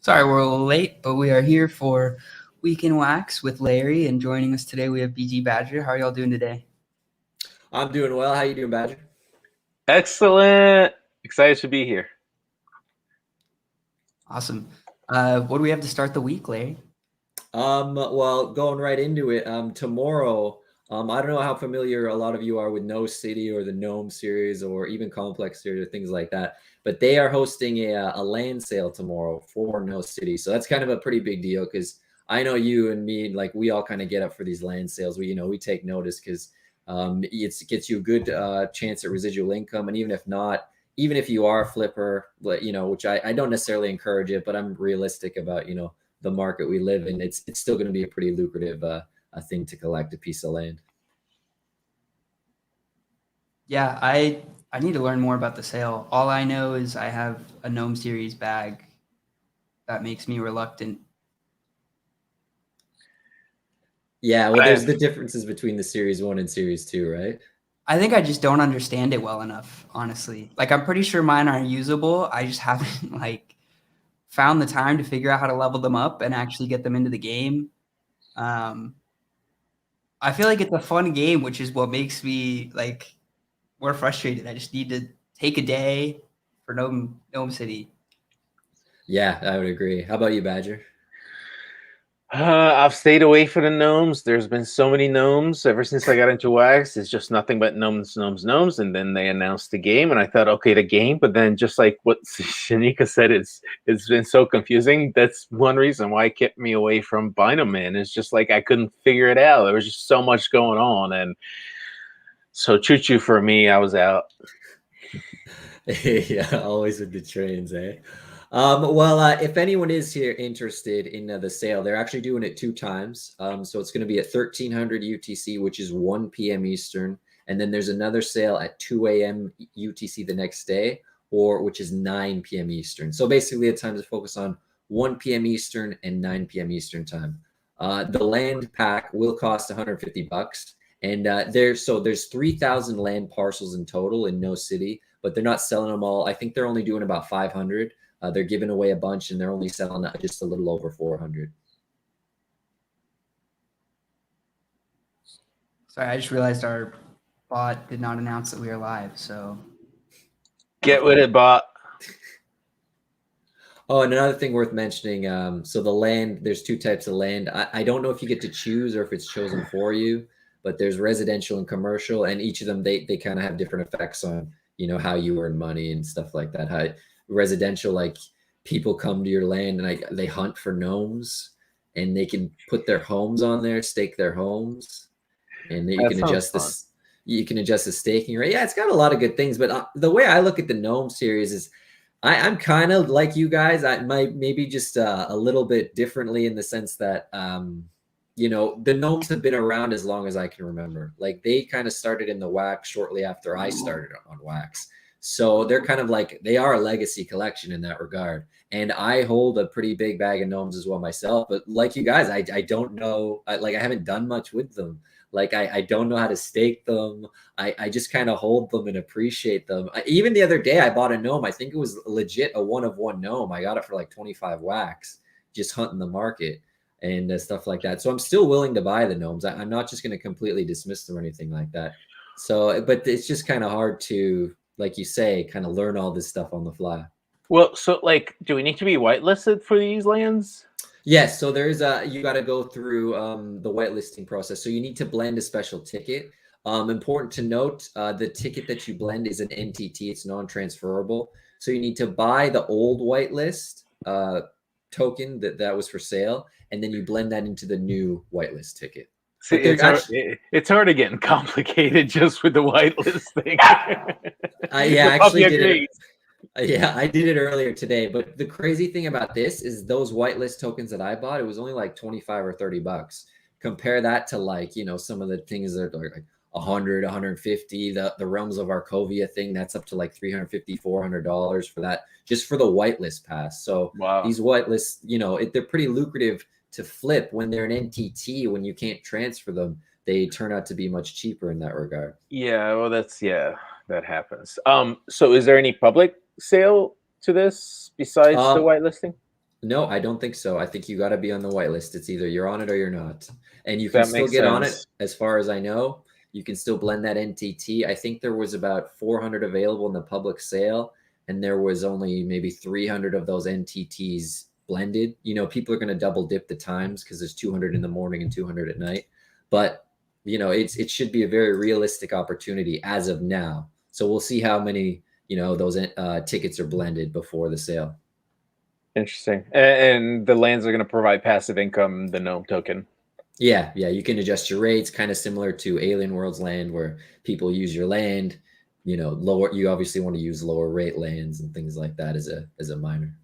Sorry, we're a little late, but we are here for Week in Wax with Larry, and joining us today we have BG Badger. How are y'all doing today? I'm doing well. How you doing, Badger? Excellent. Excited to be here. Awesome. What do we have to start the week, Larry? Well, going right into it, tomorrow, I don't know how familiar a lot of you are with GnoCity or the Gnome series or even Complex series or things like that, but they are hosting a land sale tomorrow for GnoCity. So that's kind of a pretty big deal because I know you and me, like we all kind of get up for these land sales. We take notice because it gets you a good chance at residual income. And even if not, even if you are a flipper, which I don't necessarily encourage it, but I'm realistic about, the market we live in, it's still going to be a pretty lucrative a thing to collect a piece of land. Yeah, I need to learn more about the sale. All I know is I have a Gnome series bag that makes me reluctant. Yeah, well, there's the differences between the Series 1 and Series 2, right? I think I just don't understand it well enough, honestly. Like, I'm pretty sure mine are usable. I just haven't found the time to figure out how to level them up and actually get them into the game. I feel like it's a fun game, which is what makes me more frustrated. I just need to take a day for Gnome City. Yeah, I would agree. How about you, Badger? I've stayed away from the gnomes. There's been so many gnomes ever since I got into Wax. It's just nothing but gnomes. And then they announced the game, and I thought, okay, the game. But then, just like what Shanika said, it's been so confusing. That's one reason why it kept me away from buying them. Man, it's just like I couldn't figure it out. There was just so much going on, and so choo-choo for me. I was out. Yeah, always with the trains, eh? If anyone is here interested in the sale, they're actually doing it 2 times. So it's going to be at 1300 UTC, which is 1 p.m. Eastern. And then there's another sale at 2 a.m. UTC the next day, which is 9 p.m. Eastern. So basically, the times to focus on 1 p.m. Eastern and 9 p.m. Eastern time. The land pack will cost $150. And there's 3,000 land parcels in total in GnoCity, but they're not selling them all. I think they're only doing about 500. They're giving away a bunch, and they're only selling just a little over 400. Sorry, I just realized our bot did not announce that we are live, so Get with it, bot. Oh, and another thing worth mentioning, so the land, there's 2 types of land. I don't know if you get to choose or if it's chosen for you, but there's residential and commercial, and each of them, they kind of have different effects on, how you earn money and stuff like that. How residential, like people come to your land and they hunt for gnomes, and they can put their homes on there, stake their homes, and then you can adjust this. You can adjust the staking rate. Yeah, it's got a lot of good things. But the way I look at the gnome series is, I'm kind of like you guys. I might maybe just a little bit differently in the sense that the gnomes have been around as long as I can remember. Like they kind of started in the Wax shortly after I started on Wax. So they're kind of like, they are a legacy collection in that regard. And I hold a pretty big bag of gnomes as well myself. But like you guys, I don't know, I haven't done much with them. Like I don't know how to stake them. I just kind of hold them and appreciate them. Even the other day, I bought a gnome. I think it was legit a 1-of-1 gnome. I got it for like 25 wax, just hunting the market and stuff like that. So I'm still willing to buy the gnomes. I'm not just going to completely dismiss them or anything like that. So, but it's just kind of hard to, like you say, kind of learn all this stuff on the fly. Well, so do we need to be whitelisted for these lands? Yes, so there's you got to go through the whitelisting process. So you need to blend a special ticket. Important to note, the ticket that you blend is an NTT. It's non-transferable. So you need to buy the old whitelist token that was for sale, and then you blend that into the new whitelist ticket. See, it's already getting complicated just with the whitelist thing. Yeah, actually did it. Yeah, I did it earlier today, but the crazy thing about this is those whitelist tokens that I bought, it was only like 25 or 30 bucks. Compare that to some of the things that are like 100, 150, the Realms of Arkovia thing, that's up to like $350, $400 for that, just for the whitelist pass. So wow. These whitelists, they're pretty lucrative to flip when they're an NTT. When you can't transfer them, they turn out to be much cheaper in that regard. Yeah, well, that happens. So is there any public sale to this besides the whitelisting? No, I don't think so. I think you got to be on the whitelist. It's either you're on it or you're not. And you can That still makes get on sense. it, as far as I know. You can still blend that NTT. I think there was about 400 available in the public sale, and there was only maybe 300 of those NTTs blended. You know, people are going to double dip the times because there's 200 in the morning and 200 at night. But, you know, it should be a very realistic opportunity as of now. So we'll see how many, you know, those tickets are blended before the sale. Interesting. And the lands are going to provide passive income, the gnome token. Yeah, you can adjust your rates, kind of similar to Alien Worlds land, where people use your land. You know, lower. You obviously want to use lower rate lands and things like that as a miner.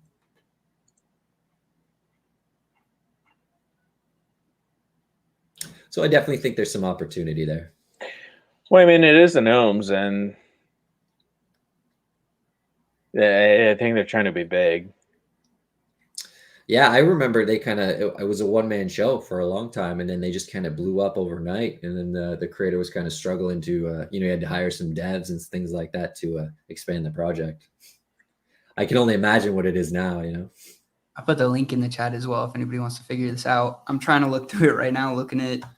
So I definitely think there's some opportunity there. Well, I mean, it is the gnomes, and I think they're trying to be big. Yeah, I remember they kind of it was a one-man show for a long time, and then they just kind of blew up overnight. And then the creator was kind of struggling to you know, he had to hire some devs and things like that to expand the project. I can only imagine what it is now, you know. I put the link in the chat as well if anybody wants to figure this out. I'm trying to look through it right now, looking at.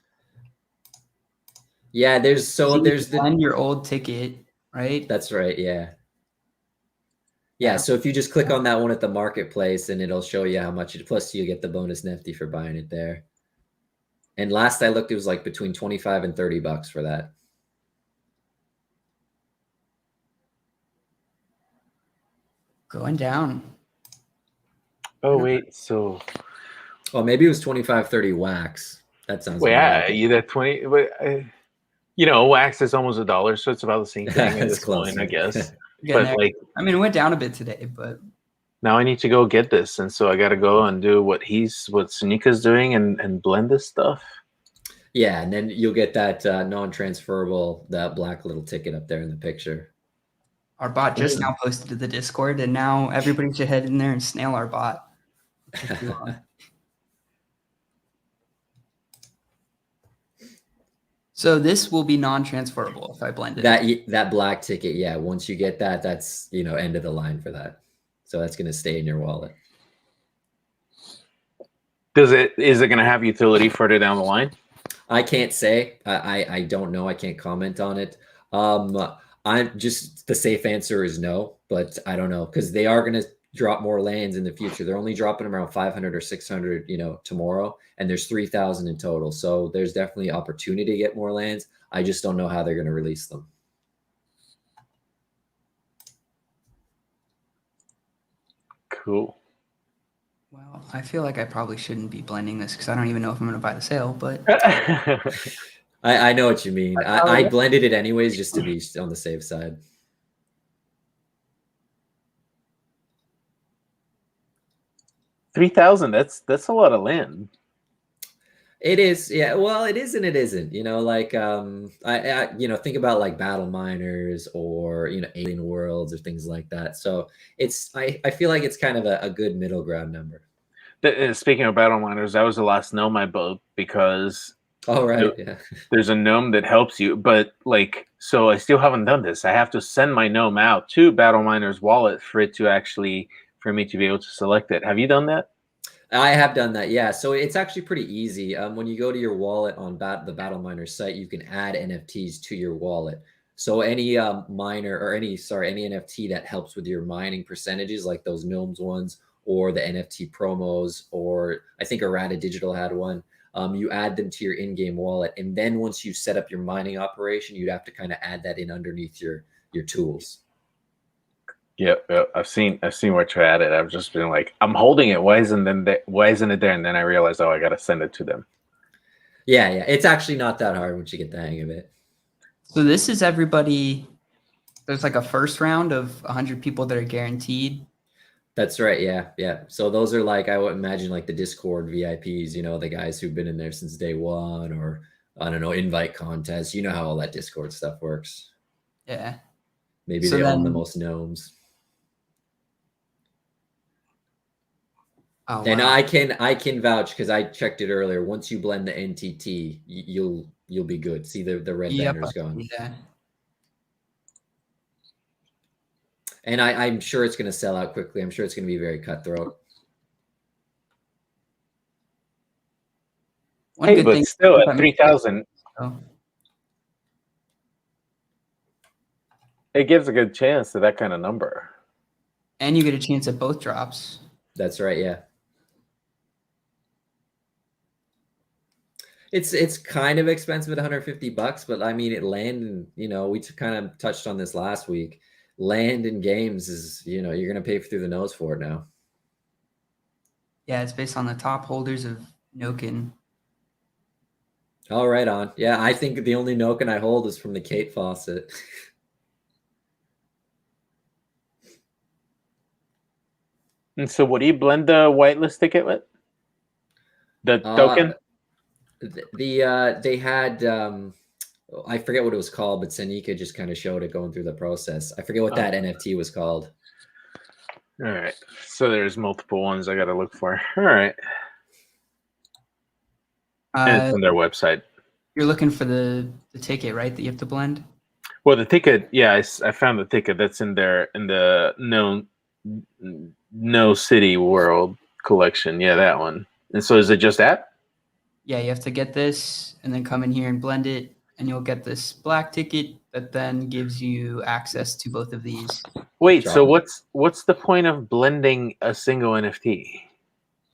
Yeah, there's So there's the blend your old ticket, right? that's right, yeah. Yeah, so if you just click on that one at the marketplace, and it'll show you how much it, plus you get the bonus nifty for buying it there. And last I looked, it was like between 25 and 30 bucks for that. Going down. Oh, wait. So, Oh, maybe it was 25, 30 wax. That sounds well, more yeah, like it. you that 20. But, you know, wax is almost $1, so it's about the same thing at It's this point, I closer. guess. Getting But there. like, I mean, it went down a bit today, but now I need to go get this, and so I got to go and do what Sunika's doing and blend this stuff. Yeah, and then you'll get that non-transferable, that black little ticket up there in the picture. our bot just now posted to the Discord, and now everybody should head in there and snail our bot. So this will be non-transferable if I blend it. That black ticket, yeah. Once you get that, that's, you know, end of the line for that. So that's going to stay in your wallet. Is it going to have utility further down the line? I can't say. I don't know. I can't comment on it. I'm just, the safe answer is no, but I don't know, because they are going to drop more lands in the future. They're only dropping them around 500 or 600, you know, tomorrow, and there's 3,000 in total. So there's definitely opportunity to get more lands. I just don't know how they're going to release them. Cool. Well, I feel like I probably shouldn't be blending this because I don't even know if I'm going to buy the sale, but I know what you mean. I blended it anyways just to be on the safe side. $3,000. That's a lot of land. It is, yeah. Well, it is and it isn't. You know, like I you know, think about like Battle Miners or, you know, Alien Worlds or things like that. So it's I feel like it's kind of a good middle ground number. Speaking of Battle Miners, that was the last gnome I built because Yeah. There's a gnome that helps you, but like, so I still haven't done this. I have to send my gnome out to Battle Miner's wallet for me to be able to select it. Have you done that? I have done that, yeah. So it's actually pretty easy. When you go to your wallet on the Battle Miner site, you can add NFTs to your wallet. So any miner or any NFT that helps with your mining percentages, like those gnomes ones or the NFT promos, or I think Errata Digital had one. You add them to your in-game wallet, and then once you set up your mining operation, you'd have to kind of add that in underneath your tools. Yep. I've seen what you're at it. I've just been like, I'm holding it. Why isn't it there? And then I realized, oh, I got to send it to them. Yeah. It's actually not that hard once you get the hang of it. So this is everybody. There's like a first round of 100 people that are guaranteed. That's right. Yeah. So those are like, I would imagine like the Discord VIPs, you know, the guys who've been in there since day one, or I don't know, invite contests. You know how all that Discord stuff works. Yeah. Maybe they own the most gnomes. Oh, and wow. I can vouch because I checked it earlier. Once you blend the NTT, you'll be good. See the red banner's gone. Yeah. And I'm sure it's going to sell out quickly. I'm sure it's going to be very cutthroat. One Hey, good but thing still about at 3,000, oh, it gives a good chance to that kind of number. and you get a chance at both drops. That's right. Yeah. It's kind of expensive at 150 bucks, but I mean, it land and we kind of touched on this last week. Land in games is you're gonna pay through the nose for it now. Yeah, it's based on the top holders of Noken. Oh, right on. Yeah, I think the only Noken I hold is from the Kate faucet. And so, what do you blend the whitelist ticket with? The token? They had I forget what it was called, but Senika just kind of showed it going through the process. I forget what that NFT was called. All right. So there's multiple ones I got to look for. All right. And it's on their website. You're looking for the ticket, right? That you have to blend. Well, the ticket, yeah, I found the ticket that's in there in the GnoCity World collection. Yeah, that one. And so is it just that? Yeah, you have to get this and then come in here and blend it, and you'll get this black ticket that then gives you access to both of these. Wait, so what's the point of blending a single NFT?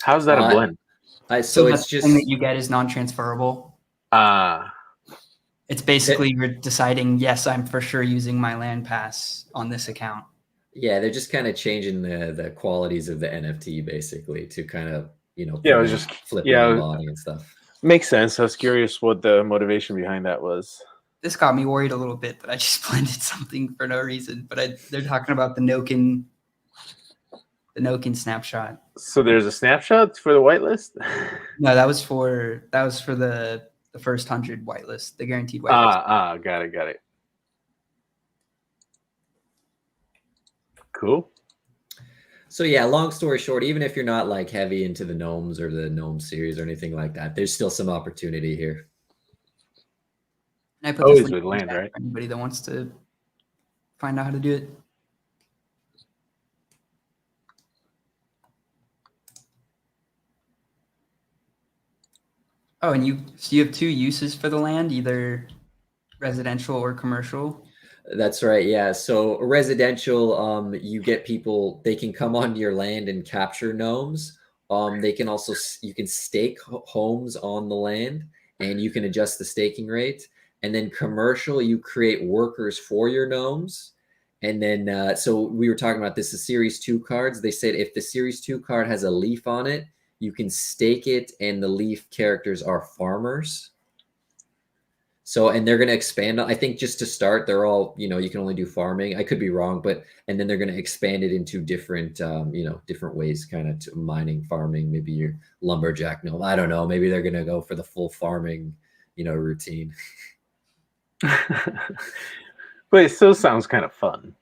How's that a blend? So it's the just thing that you get is non-transferable. It's basically you're deciding, yes, I'm for sure using my land pass on this account. Yeah, they're just kind of changing the qualities of the NFT basically to kind of yeah, I was just flipping the body and stuff. Makes sense. I was curious what the motivation behind that was. This got me worried a little bit that I just blended something for no reason. But they're talking about the Noken snapshot. So there's a snapshot for the whitelist? No, that was for the first 100 whitelist, the guaranteed whitelist. Got it. Cool. So yeah, long story short, even if you're not like heavy into the gnomes or the gnome series or anything like that, there's still some opportunity here. And I put always this with land, right? for anybody that wants to find out how to do it. Oh, and you have two uses for the land, either residential or commercial. That's right. Yeah. So residential, you get people, they can come onto your land and capture gnomes. They can also, you can stake homes on the land and you can adjust the staking rate. And then commercial, you create workers for your gnomes. And then, so we were talking about this, the Series 2 cards. They said if the Series 2 card has a leaf on it, you can stake it and the leaf characters are farmers. So, and they're going to expand. I think just to start, they're all, you can only do farming. I could be wrong, but, and then they're going to expand it into different, different ways, kind of to mining, farming, maybe your lumberjack. No, I don't know. Maybe they're going to go for the full farming, routine. But it still sounds kind of fun.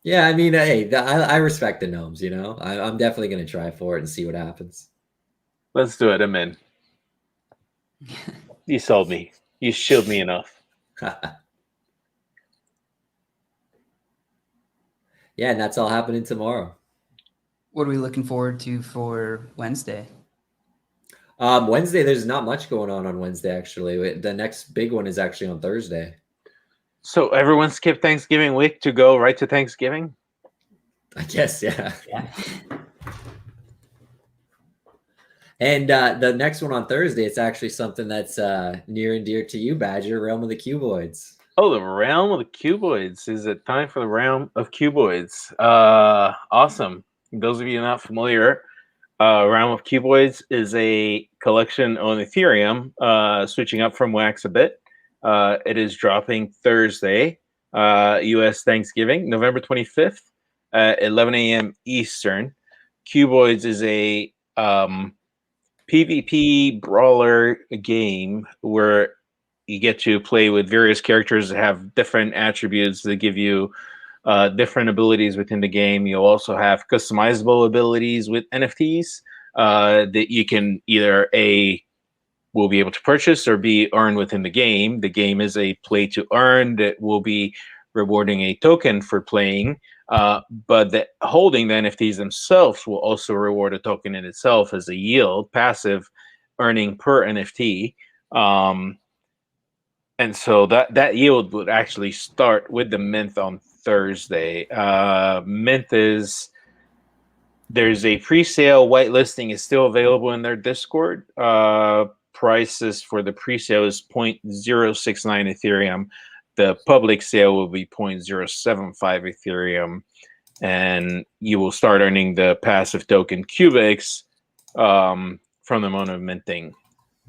Yeah. I mean, hey, I respect the gnomes, I'm definitely going to try for it and see what happens. Let's do it. I'm in. You sold me. You shielded me enough. Yeah, and that's all happening tomorrow. What are we looking forward to for Wednesday? Wednesday, there's not much going on Wednesday, actually. The next big one is actually on Thursday. So everyone skipped Thanksgiving week to go right to Thanksgiving? I guess, yeah. Yeah. And the next one on Thursday, it's actually something that's near and dear to you, Badger, Realm of the Cuboids. Oh, the Realm of the Cuboids. Is it time for the Realm of Cuboids? Awesome. Those of you not familiar, Realm of Cuboids is a collection on Ethereum, switching up from Wax a bit. It is dropping Thursday, U.S. Thanksgiving, November 25th at 11 a.m. Eastern. Cuboids is a PvP brawler game where you get to play with various characters that have different attributes that give you different abilities within the game. You'll also have customizable abilities with NFTs that you can either will be able to purchase or be earned within the game. The game is a play to earn that will be rewarding a token for playing, but holding the NFTs themselves will also reward a token in itself as a yield passive earning per NFT. And so that yield would actually start with the mint on Thursday. Mint is there's a pre-sale whitelisting is still available in their Discord. Prices for the pre-sale is 0.069 Ethereum. The public sale will be 0.075 Ethereum, and you will start earning the passive token Cuboids from the moment of minting.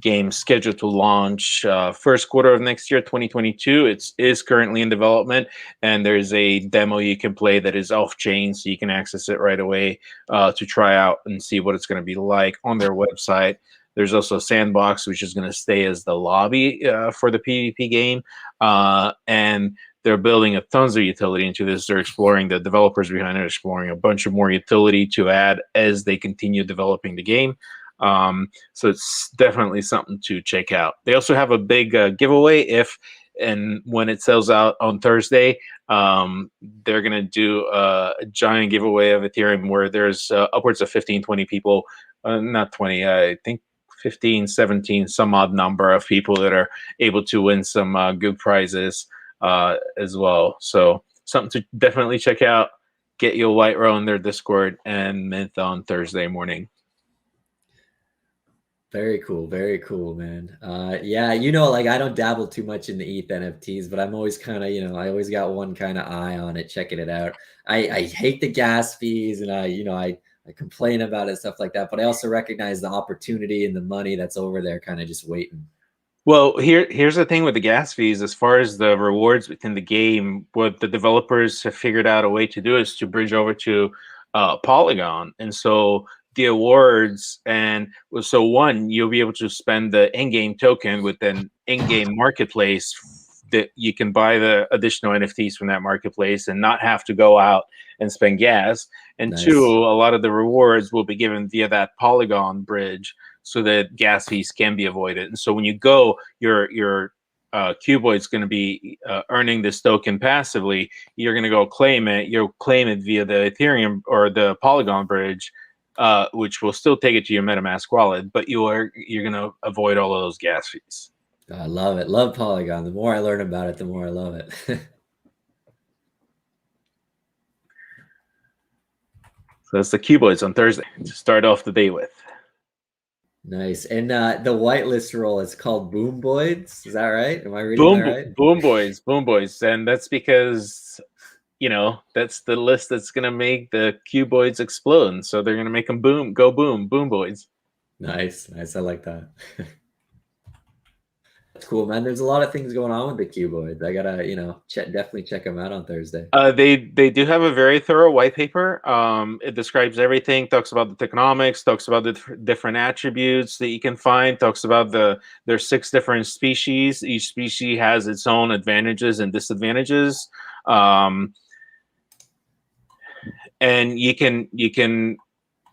Game scheduled to launch first quarter of next year, 2022. It is currently in development, and there's a demo you can play that is off chain, so you can access it right away to try out and see what it's going to be like on their website. There's also a sandbox, which is going to stay as the lobby for the PvP game, and they're building a tons of utility into this. They're exploring, the developers behind it are exploring a bunch of more utility to add as they continue developing the game. So it's definitely something to check out. They also have a big giveaway if and when it sells out on Thursday. They're going to do a giant giveaway of Ethereum where there's upwards of 15, 20 people, not 20, I think 15, 17, some odd number of people that are able to win some good prizes as well. So something to definitely check out. Get your white row in their Discord and mint on Thursday morning. Very cool, man. Yeah, you know, like I don't dabble too much in the ETH NFTs, but I'm always kind of, you know, I always got one kind of eye on it, checking it out. I hate the gas fees, and I complain about it, stuff like that. But I also recognize the opportunity and the money that's over there, kind of just waiting. Well, here's the thing with the gas fees. As far as the rewards within the game, what the developers have figured out a way to do is to bridge over to Polygon, and so the awards so one, you'll be able to spend the in-game token with an in-game marketplace that you can buy the additional NFTs from that marketplace and not have to go out and spend gas. And Nice. two, a lot of the rewards will be given via that Polygon bridge, so that gas fees can be avoided. And so when you go, your Cuboid's going to be earning this token passively. You're going to go claim it. You'll claim it via the Ethereum or the Polygon bridge, which will still take it to your MetaMask wallet, but you're going to avoid all of those gas fees. I love it. Love Polygon. The more I learn about it, the more I love it. So that's the Cuboids on Thursday to start off the day with. Nice. And the whitelist roll is called Boomboids. Is that right? Am I reading that right? Boomboids. And that's because, you know, that's the list that's going to make the Cuboids explode. So they're going to make them Boomboids. Nice. I like that. That's cool, man. There's a lot of things going on with the Cuboids. I gotta, you know, definitely check them out on Thursday. They do have a very thorough white paper. It describes everything, talks about the tokenomics, talks about the different attributes that you can find, talks about there's 6 different species. Each species has its own advantages and disadvantages. And you can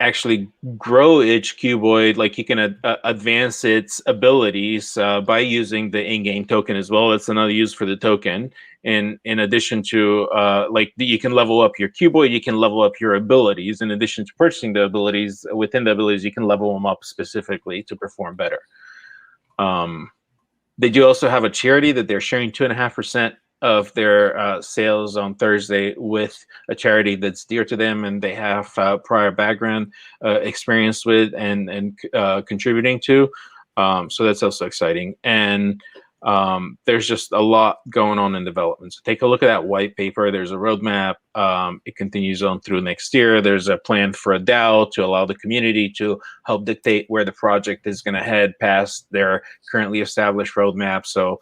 actually grow each cuboid, like you can advance its abilities by using the in-game token as well. It's another use for the token. And in addition to you can level up your cuboid, you can level up your abilities. In addition to purchasing the abilities, within the abilities, you can level them up specifically to perform better. They do also have a charity that they're sharing 2.5% of their sales on Thursday with a charity that's dear to them and they have prior background experience with and contributing to. So that's also exciting. And there's just a lot going on in development. So take a look at that white paper. There's a roadmap. It continues on through next year. There's a plan for a DAO to allow the community to help dictate where the project is going to head past their currently established roadmap. So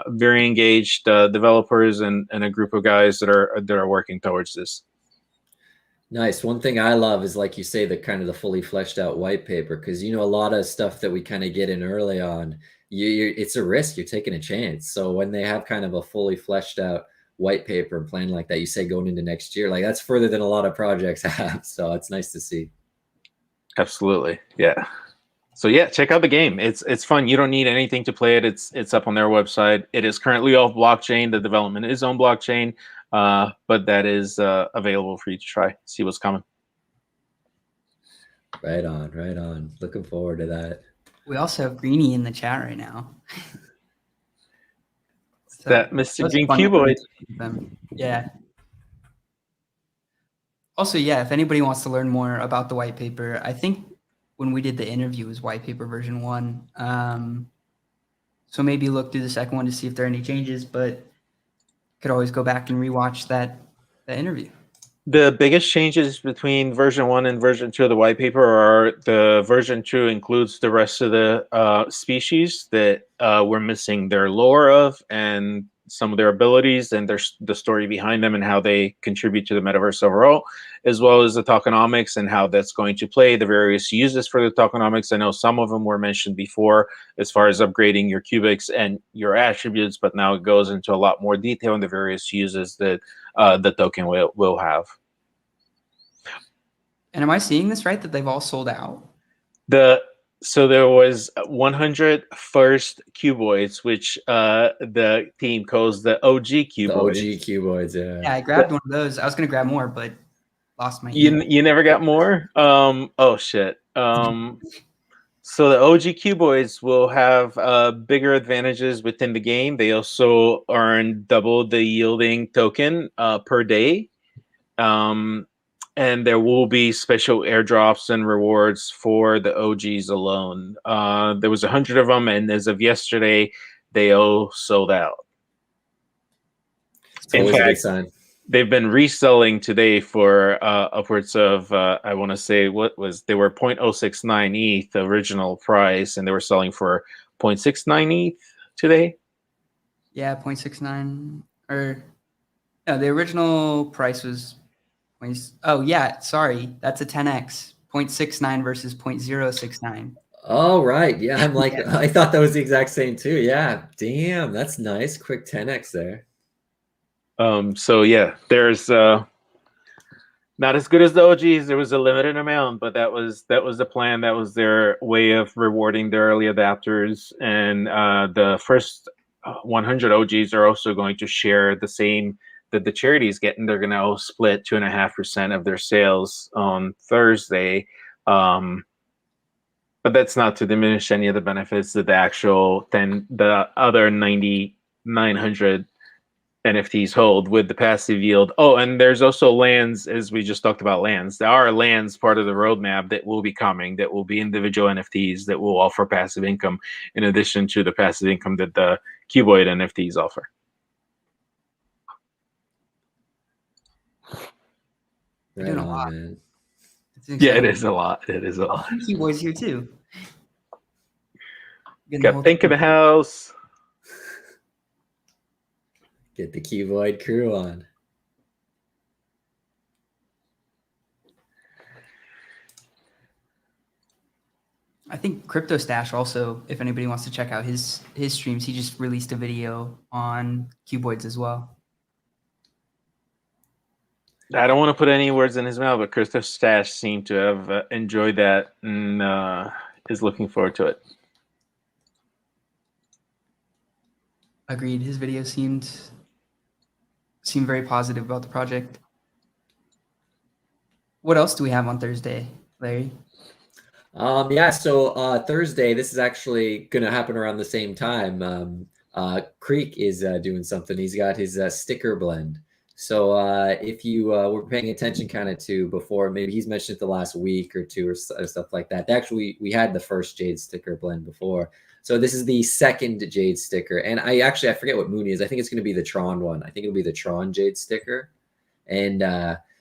very engaged developers and a group of guys that are working towards this. Nice. One thing I love is, like you say, the kind of the fully fleshed out white paper, because you know a lot of stuff that we kind of get in early on, it's a risk. You're taking a chance. So when they have kind of a fully fleshed out white paper and plan like that, you say going into next year, like that's further than a lot of projects have. So it's nice to see. Absolutely, yeah. So yeah, check out the game. It's fun. You don't need anything to play it. It's up on their website. It is currently off blockchain. The development is on blockchain, but that is available for you to try. See what's coming. Right on. Looking forward to that. We also have Greeny in the chat right now. So That Mr. that's Green fun to Cuboid. with them. Yeah. Also, yeah, if anybody wants to learn more about the white paper, I think when we did the interview it was white paper version 1. So maybe look through the second one to see if there are any changes, but could always go back and rewatch that interview. The biggest changes between version 1 and version 2 of the white paper are the version 2 includes the rest of the species that we're missing their lore of and some of their abilities and the story behind them and how they contribute to the metaverse overall, as well as the tokenomics and how that's going to play, the various uses for the tokenomics. I know some of them were mentioned before as far as upgrading your cubics and your attributes, but now it goes into a lot more detail in the various uses that the token will have. And am I seeing this right, that they've all sold out? So there was 100 first Cuboids, which the team calls the OG Cuboids. The OG Cuboids, yeah. Yeah, I grabbed one of those. I was going to grab more, but lost my You never got more? Oh, shit. So the OG Cuboids will have bigger advantages within the game. They also earn double the yielding token per day. And there will be special airdrops and rewards for the OGs alone. There was 100 of them, and as of yesterday, they all sold out. In Always a good fact, sign. they've been reselling today for upwards of, I want to say, they were 0.069 ETH, the original price, and they were selling for 0.69 ETH today. Yeah, 0.69. Or, no, the original price was, oh, yeah, sorry. That's a 10x. 0.69 versus 0.069. Oh, right. Yeah, I'm like, Yeah. I thought that was the exact same too. Yeah. Damn, that's nice. Quick 10x there. So yeah, there's not as good as the OGs. There was a limited amount, but that was the plan. That was their way of rewarding the early adapters. And the first 100 OGs are also going to share the same that the charities get, and they're going to split 2.5% of their sales on Thursday. But that's not to diminish any of the benefits that the other 9,900 NFTs hold with the passive yield. Oh, and there's also lands, as we just talked about lands. There are lands part of the roadmap that will be coming, that will be individual NFTs that will offer passive income in addition to the passive income that the Cuboid NFTs offer. Right on, man. Yeah, it is a lot. It is a lot. Cuboids here too. Got Think in the house. Get the Cuboid crew on. I think Crypto Stash also, if anybody wants to check out his streams, he just released a video on Cuboids as well. I don't want to put any words in his mouth, but Crypto Stash seemed to have enjoyed that and is looking forward to it. Agreed. His video seemed very positive about the project. What else do we have on Thursday, Larry? Yeah, so Thursday, this is actually going to happen around the same time. Creek is doing something. He's got his sticker blend. So if you were paying attention kind of to before, maybe he's mentioned it the last week or two or stuff like that. Actually, we had the first Jade sticker blend before. So this is the second Jade sticker. And I forget what Mooney is. I think it's going to be the Tron one. I think it'll be the Tron Jade sticker. And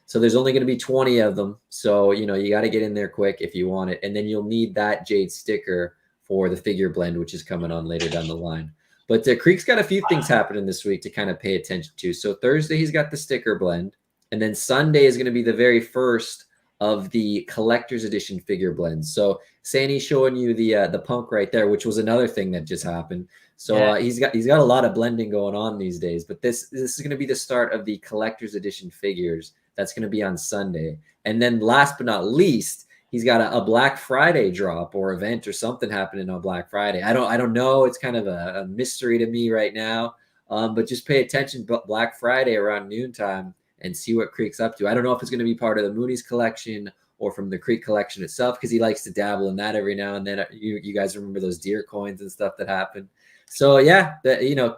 so there's only going to be 20 of them. So, you got to get in there quick if you want it. And then you'll need that Jade sticker for the figure blend, which is coming on later down the line. But Creek's got a few things happening this week to kind of pay attention to. So Thursday, he's got the sticker blend. And then Sunday is going to be the very first of the collector's edition figure blends. So Sandy's showing you the punk right there, which was another thing that just happened. So yeah. He's got a lot of blending going on these days. But this is going to be the start of the collector's edition figures. That's going to be on Sunday. And then last but not least, he's got a Black Friday drop or event or something happening on Black Friday. I don't know. It's kind of a mystery to me right now. But just pay attention Black Friday around noontime and see what Creek's up to. I don't know if it's going to be part of the Mooney's collection or from the Creek collection itself, because he likes to dabble in that every now and then. You guys remember those deer coins and stuff that happened. So yeah,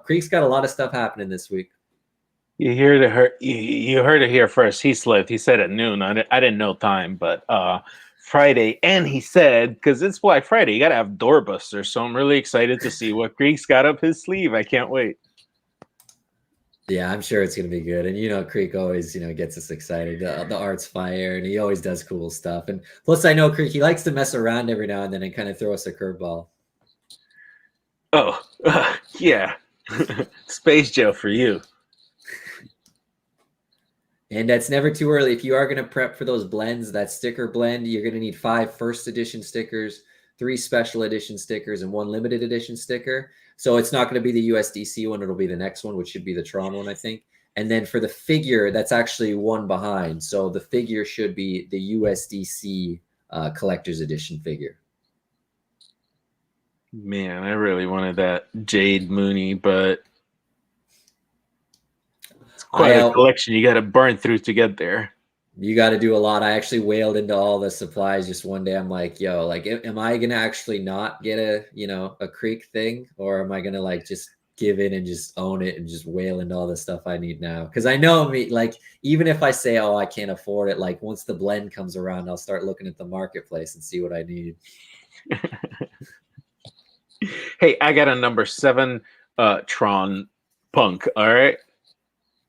Creek's got a lot of stuff happening this week. You heard it here first. He slipped. He said at noon. I didn't know time, but Friday, and he said, because it's Black Friday, you got to have doorbusters. So I'm really excited to see what Creek's got up his sleeve. I can't wait. Yeah, I'm sure it's going to be good. And, Creek always, gets us excited. The art's fire, and he always does cool stuff. And plus, I know Creek, he likes to mess around every now and then and kind of throw us a curveball. Oh, yeah. Space Jail for you. And that's never too early. If you are going to prep for those blends, that sticker blend, you're going to need 5 first edition stickers, 3 special edition stickers, and 1 limited edition sticker. So it's not going to be the USDC one. It'll be the next one, which should be the Tron one, I think. And then for the figure, that's actually one behind. So the figure should be the USDC collector's edition figure. Man, I really wanted that Jade Mooney, but it's quite a collection you got to burn through to get there. You got to do a lot. I actually wailed into all the supplies just one day. I'm like, yo, like, am I going to actually not get a Creek thing? Or am I going to just give in and just own it and just wail into all the stuff I need now? Because I know even if I say, oh, I can't afford it, once the blend comes around, I'll start looking at the marketplace and see what I need. Hey, I got a number 7 Tron Punk. All right.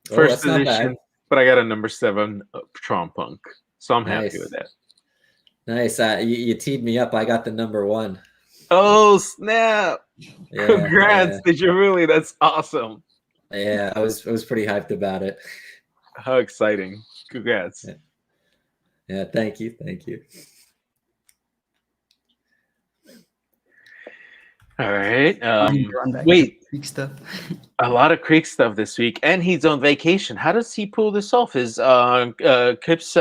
First edition. But I got a number 7 Tron Punk, so I'm happy with that. Nice. You teed me up. I got the number 1. Oh snap! Yeah, congrats! Yeah. Did you really? That's awesome. Yeah, I was pretty hyped about it. How exciting! Congrats. Yeah, thank you. All right. Wait. Creek stuff. A lot of Creek stuff this week, and he's on vacation. How does he pull this off? His Creek's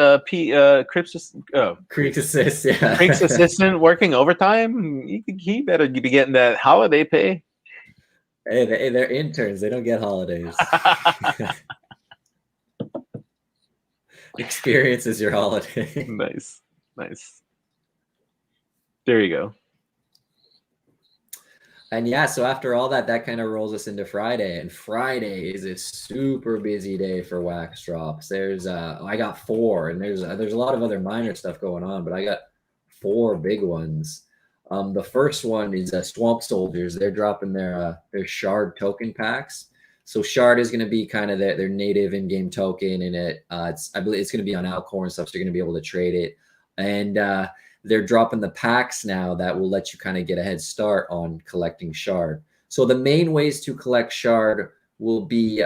assistant working overtime. He better be getting that holiday pay. Hey, they're interns. They don't get holidays. Experience is your holiday. Nice. There you go. And yeah, so after all that kind of rolls us into Friday, and Friday is a super busy day for wax drops. There's I got 4, and there's a lot of other minor stuff going on, but I got 4 big ones. The first one is Swamp Soldiers. They're dropping their Shard token packs. So Shard is going to be kind of their native in-game token, and I believe it's going to be on Alcor and stuff, so you're going to be able to trade it. And they're dropping the packs now that will let you kind of get a head start on collecting Shard. So the main ways to collect Shard will be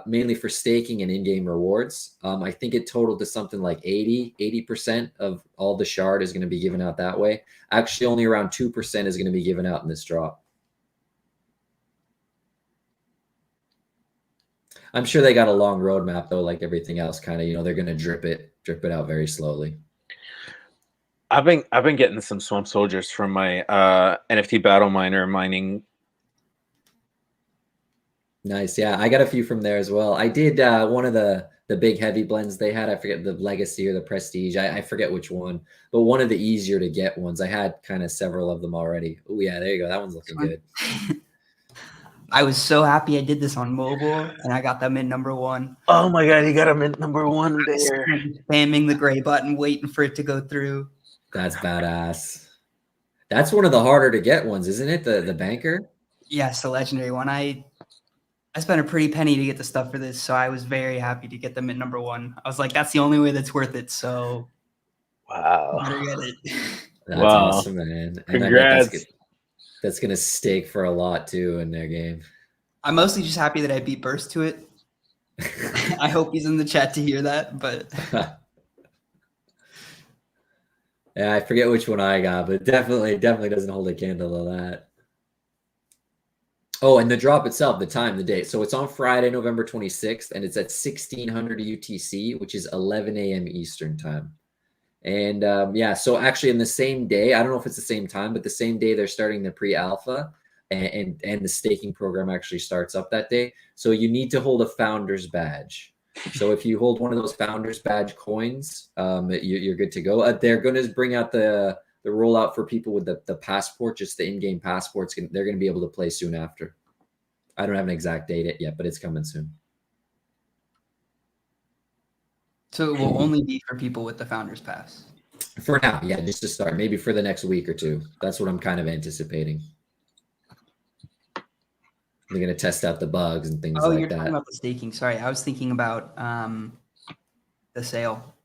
mainly for staking and in-game rewards. I think it totaled to something like 80% of all the Shard is going to be given out that way. Actually, only around 2% is going to be given out in this drop. I'm sure they got a long roadmap though, like everything else. Kind of, they're going to drip it out very slowly. I've been getting some Swamp Soldiers from my NFT Battle Miner mining. Nice, yeah. I got a few from there as well. I did one of the big heavy blends they had. I forget the Legacy or the Prestige. I forget which one, but one of the easier to get ones. I had kind of several of them already. Oh yeah, there you go. That one's looking good. I was so happy I did this on mobile, and I got that mint number 1. Oh my god, you got a mint number 1 there. Spamming the gray button, waiting for it to go through. That's badass. That's one of the harder to get ones, isn't it? The banker? Yes, the legendary one. I spent a pretty penny to get the stuff for this, so I was very happy to get the mint number 1. I was like, that's the only way that's worth it. So wow. Better get it. That's awesome, man. And congrats. That's gonna stake for a lot too in their game. I'm mostly just happy that I beat Burst to it. I hope he's in the chat to hear that, but yeah, I forget which one I got, but definitely doesn't hold a candle to that. Oh, and the drop itself, the time, the date. So it's on Friday, November 26th, and it's at 1600 UTC, which is 11 a.m. Eastern time. And yeah, so actually in the same day, I don't know if it's the same time, but the same day they're starting the pre-alpha, and the staking program actually starts up that day. So you need to hold a founder's badge. So if you hold one of those founders badge coins, you're good to go. They're going to bring out the rollout for people with the passport, just the in-game passports. They're going to be able to play soon after. I don't have an exact date yet, but it's coming soon. So it will only be for people with the Founders Pass. For now, yeah, just to start. Maybe for the next week or two. That's what I'm kind of anticipating. They're going to test out the bugs and things Oh, like you're talking that. about the staking. Sorry, I was thinking about the sale.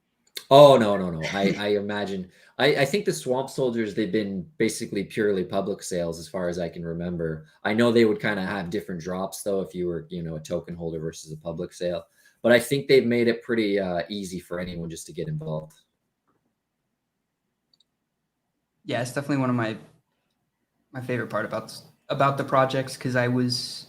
Oh, no. I imagine. I think the Swamp Soldiers, they've been basically purely public sales as far as I can remember. I know they would kind of have different drops, though, if you were, a token holder versus a public sale. But I think they've made it pretty easy for anyone just to get involved. Yeah, it's definitely one of my favorite part about the projects, because I was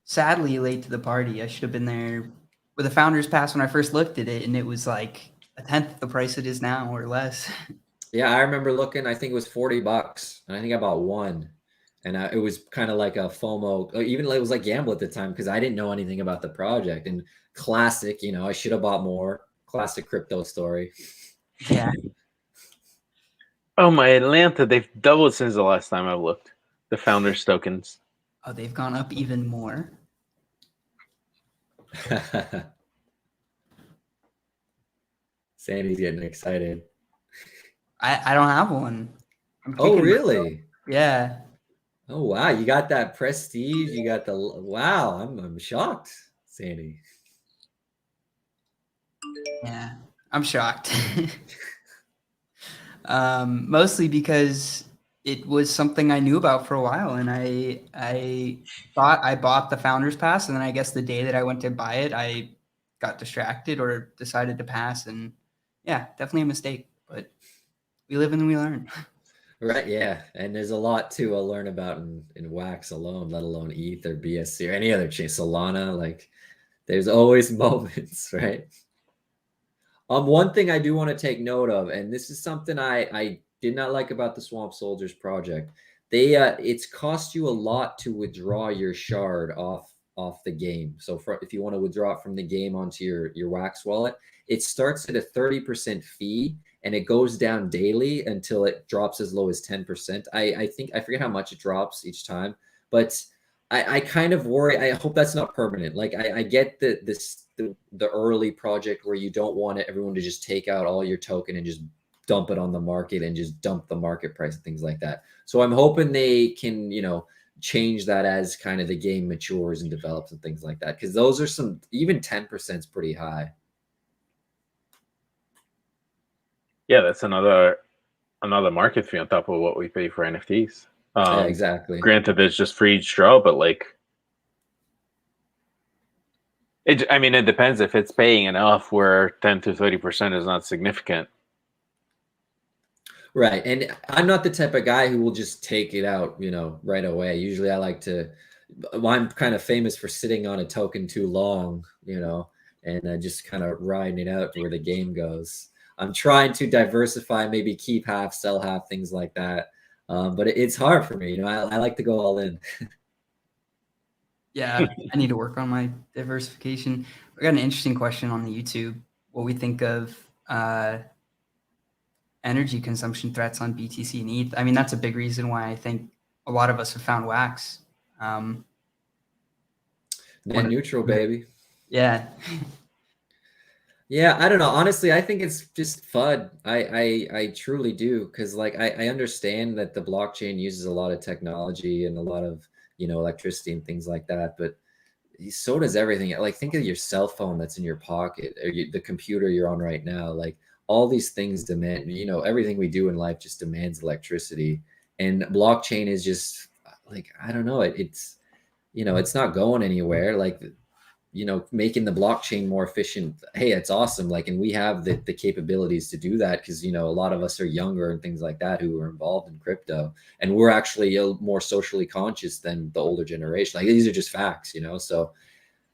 sadly late to the party. I should have been there with a Founders Pass when I first looked at it, and it was like a tenth the price it is now or less. Yeah, I remember looking, I think it was $40, and I think I bought one. And it was kind of like a FOMO, even it was like gamble at the time because I didn't know anything about the project. And classic, I should have bought more. Classic crypto story. Yeah. Oh, my Atlanta, they've doubled since the last time I looked. The Founders tokens. Oh, they've gone up even more. Sandy's getting excited. I don't have one. Oh, really? Yeah. Oh, wow. You got that prestige. You got the wow. I'm shocked, Sandy. Yeah, I'm shocked. Mostly because it was something I knew about for a while, and I thought I bought the Founders Pass, and then I guess the day that I went to buy it, I got distracted or decided to pass, and yeah, definitely a mistake. But we live and we learn. Right, yeah. And there's a lot to learn about in Wax alone, let alone ETH or BSC or any other chain, Solana. Like, there's always moments, right? One thing I do want to take note of, and this is something I did not like about the Swamp Soldiers project. It's cost you a lot to withdraw your shard off the game. So if you want to withdraw it from the game onto your Wax wallet, it starts at a 30% fee and it goes down daily until it drops as low as 10%. I think I forget how much it drops each time, but I kind of worry. I hope that's not permanent. Like I get the early project where you don't want everyone to just take out all your token and just dump it on the market and just dump the market price and things like that. So I'm hoping they can, change that as kind of the game matures and develops and things like that. Because those are even 10% is pretty high. Yeah, that's another market fee on top of what we pay for NFTs. Yeah, exactly. Granted, there's just free each draw, but like, it depends if it's paying enough where 10 to 30% is not significant. Right. And I'm not the type of guy who will just take it out, right away. Usually I'm kind of famous for sitting on a token too long, and just kind of riding it out where the game goes. I'm trying to diversify, maybe keep half, sell half, things like that. But it's hard for me. I like to go all in. Yeah, I need to work on my diversification. We got an interesting question on the YouTube. What we think of energy consumption threats on BTC and ETH. I mean, that's a big reason why I think a lot of us have found Wax. Net neutral, baby. Yeah. Yeah, I don't know. Honestly, I think it's just FUD. I truly do, because like I understand that the blockchain uses a lot of technology and a lot of electricity and things like that, but so does everything. Like, think of your cell phone that's in your pocket, or the computer you're on right now. Like, all these things demand, everything we do in life just demands electricity, and blockchain is just like, I don't know, it's it's not going anywhere. Like, making the blockchain more efficient, hey, it's awesome. Like, and we have the capabilities to do that because a lot of us are younger and things like that who are involved in crypto, and we're actually more socially conscious than the older generation. Like, these are just facts, so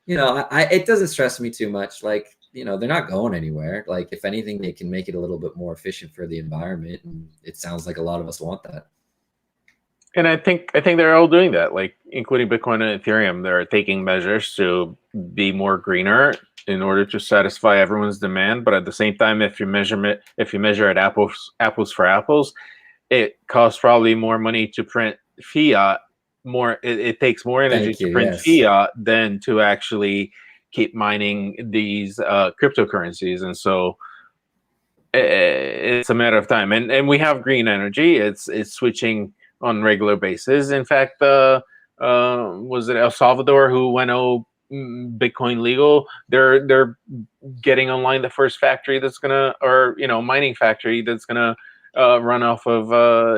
it doesn't stress me too much. Like, they're not going anywhere. Like, if anything, they can make it a little bit more efficient for the environment, and it sounds like a lot of us want that. And I think they're all doing that, like including Bitcoin and Ethereum. They're taking measures to be more greener in order to satisfy everyone's demand. But at the same time, if you measure it apples for apples, it costs probably more money to print fiat. It takes more energy Thank to you. print Yes. fiat than to actually keep mining these cryptocurrencies. And so it's a matter of time. And we have green energy. It's switching on regular basis. In fact, was it El Salvador who went Bitcoin legal? They're getting online the first factory that's gonna, or mining factory that's gonna run off of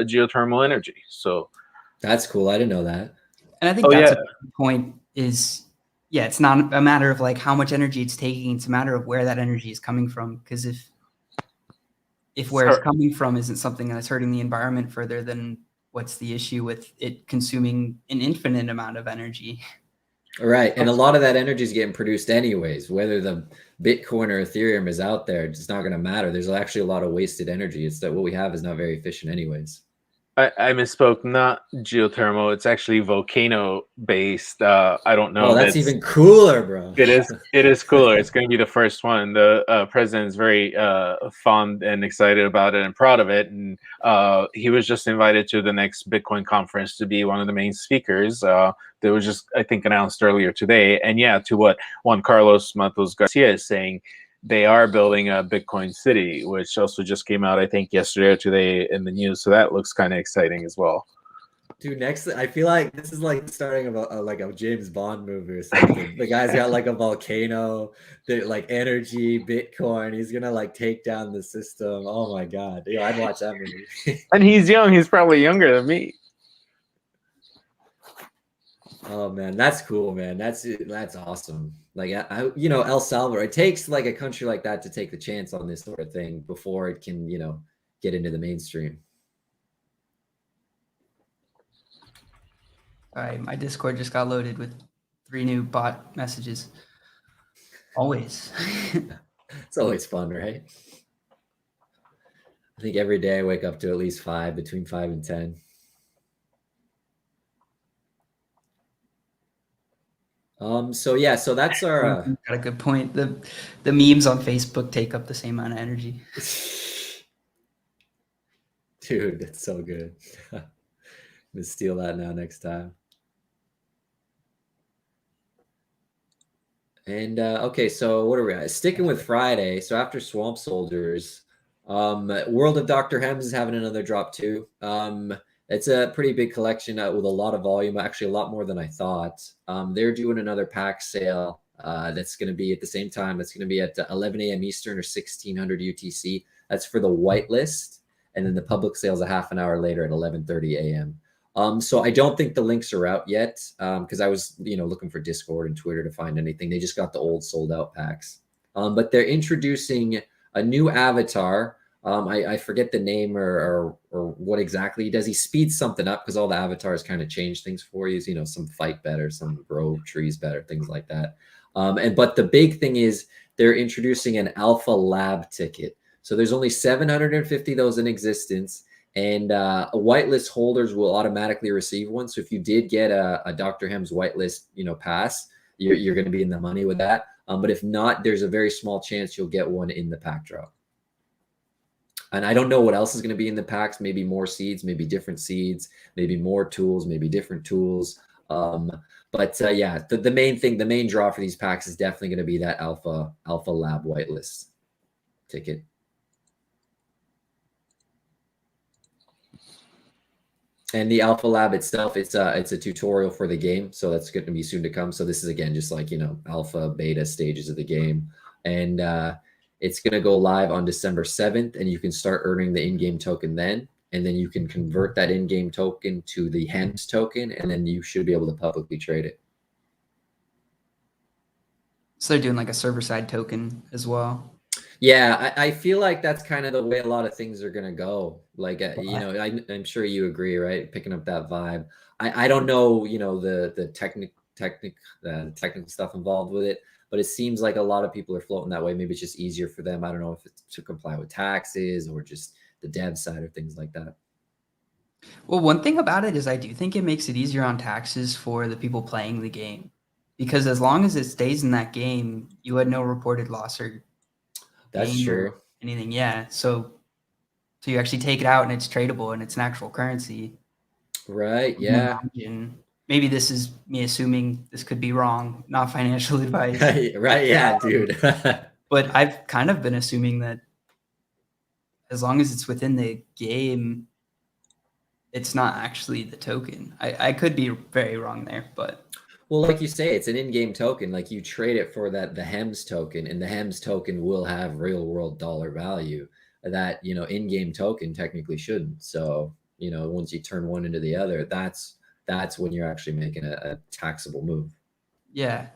geothermal energy. So That's cool. I didn't know that. And I think that's a big point is, yeah, it's not a matter of like how much energy it's taking. It's a matter of where that energy is coming from. Because if where it's coming from isn't something that's hurting the environment further, then what's the issue with it consuming an infinite amount of energy? Right. And a lot of that energy is getting produced anyways, whether the Bitcoin or Ethereum is out there, it's not going to matter. There's actually a lot of wasted energy. It's that what we have is not very efficient anyways. I misspoke, not geothermal. It's actually volcano based. I don't know. Oh, that's even cooler, bro. It is cooler. It's going to be the first one. The president is very fond and excited about it and proud of it. And he was just invited to the next Bitcoin conference to be one of the main speakers. That was just, I think, announced earlier today. And yeah, to what Juan Carlos Matos Garcia is saying, they are building a Bitcoin city, which also just came out, I think, yesterday or today in the news. So that looks kind of exciting as well. Dude, next, I feel like this is like starting of like a James Bond movie or something. The guy's got like a volcano, like energy, Bitcoin. He's gonna like take down the system. Oh my god, yeah, I'd watch that movie. And he's young. He's probably younger than me. Oh man, that's cool, man. That's awesome. Like El Salvador. It takes like a country like that to take the chance on this sort of thing before it can, get into the mainstream. All right, my Discord just got loaded with 3 new bot messages. Always. It's always fun, right? I think every day I wake up to at least 5, between 5 and 10. So that's our got a good point. The memes on Facebook take up the same amount of energy. Dude, that's so good. I'm gonna steal that now next time. And okay, so what are we at? Sticking with Friday. So after Swamp Soldiers, World of Dr. Hems is having another drop too. It's a pretty big collection with a lot of volume, actually a lot more than I thought. They're doing another pack sale that's going to be at the same time. That's going to be at 11 a.m. Eastern or 1600 UTC. That's for the whitelist. And then the public sale is a half an hour later at 11:30 a.m. So I don't think the links are out yet because I was, looking for Discord and Twitter to find anything. They just got the old sold out packs. But they're introducing a new avatar. I forget the name or what exactly he does. He speeds something up because all the avatars kind of change things for you. Some fight better, some grow trees better, things like that. But the big thing is they're introducing an alpha lab ticket. So there's only 750 of those in existence, and whitelist holders will automatically receive one. So if you did get a Dr. Hems whitelist, pass, you're going to be in the money with that. But if not, there's a very small chance you'll get one in the pack drop. And I don't know what else is going to be in the packs. Maybe more seeds, maybe different seeds, maybe more tools, maybe different tools. Yeah, the main thing, the main draw for these packs is definitely going to be that alpha lab whitelist ticket. And the alpha lab itself, it's a tutorial for the game, so that's going to be soon to come. So this is again just like alpha, beta stages of the game, and it's going to go live on December 7th, and you can start earning the in-game token then, and then you can convert that in-game token to the Hems token, and then you should be able to publicly trade it. So they're doing like a server-side token as well. Yeah, I feel like that's kind of the way a lot of things are going to go. Like, I'm sure you agree, right? Picking up that vibe. I don't know, the technical stuff involved with it, but it seems like a lot of people are floating that way. Maybe it's just easier for them. I don't know if it's to comply with taxes or just the dev side or things like that. Well, one thing about it is I do think it makes it easier on taxes for the people playing the game, because as long as it stays in that game, you had no reported loss or That's gain or true. anything. Yeah. So you actually take it out and it's tradable and it's an actual currency. Right. I can Yeah. imagine. Maybe this is me assuming, this could be wrong, not financial advice. Right. Yeah, dude. But I've kind of been assuming that as long as it's within the game, it's not actually the token. I could be very wrong there, but Well, like you say, it's an in-game token. Like you trade it for the HEMS token, and the HEMS token will have real world dollar value that, in-game token technically shouldn't. So, once you turn one into the other, that's when you're actually making a taxable move. yeah.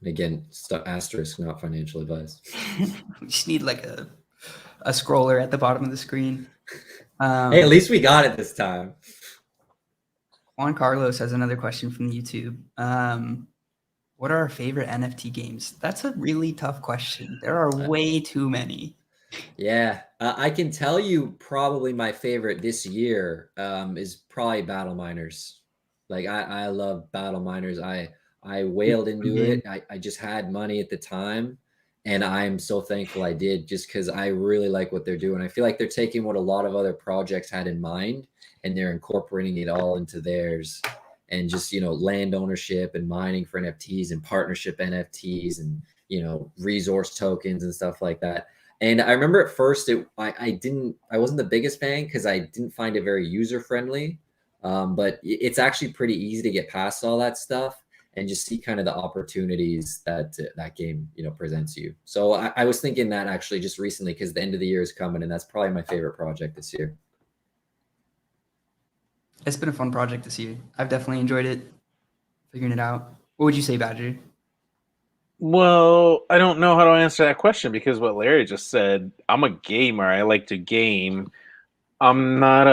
Again, asterisk, not financial advice. We just need like a scroller at the bottom of the screen. Hey, at least we got it this time. Juan Carlos has another question from YouTube. What are our favorite NFT games? That's a really tough question. There are way too many. Yeah, I can tell you probably my favorite this year is probably Battle Miners. Like I love Battle Miners. I whaled into it. I just had money at the time, and I'm so thankful I did, just because I really like what they're doing. I feel like they're taking what a lot of other projects had in mind and they're incorporating it all into theirs. And just, land ownership and mining for NFTs and partnership NFTs and, resource tokens and stuff like that. And I remember at first I wasn't the biggest fan because I didn't find it very user friendly. But it's actually pretty easy to get past all that stuff and just see kind of the opportunities that that game presents you. So I was thinking that actually just recently, because the end of the year is coming, and that's probably my favorite project this year. It's been a fun project this year. I've definitely enjoyed it, figuring it out. What would you say, Badger? Well, I don't know how to answer that question because what Larry just said, I'm a gamer. I like to game. I'm not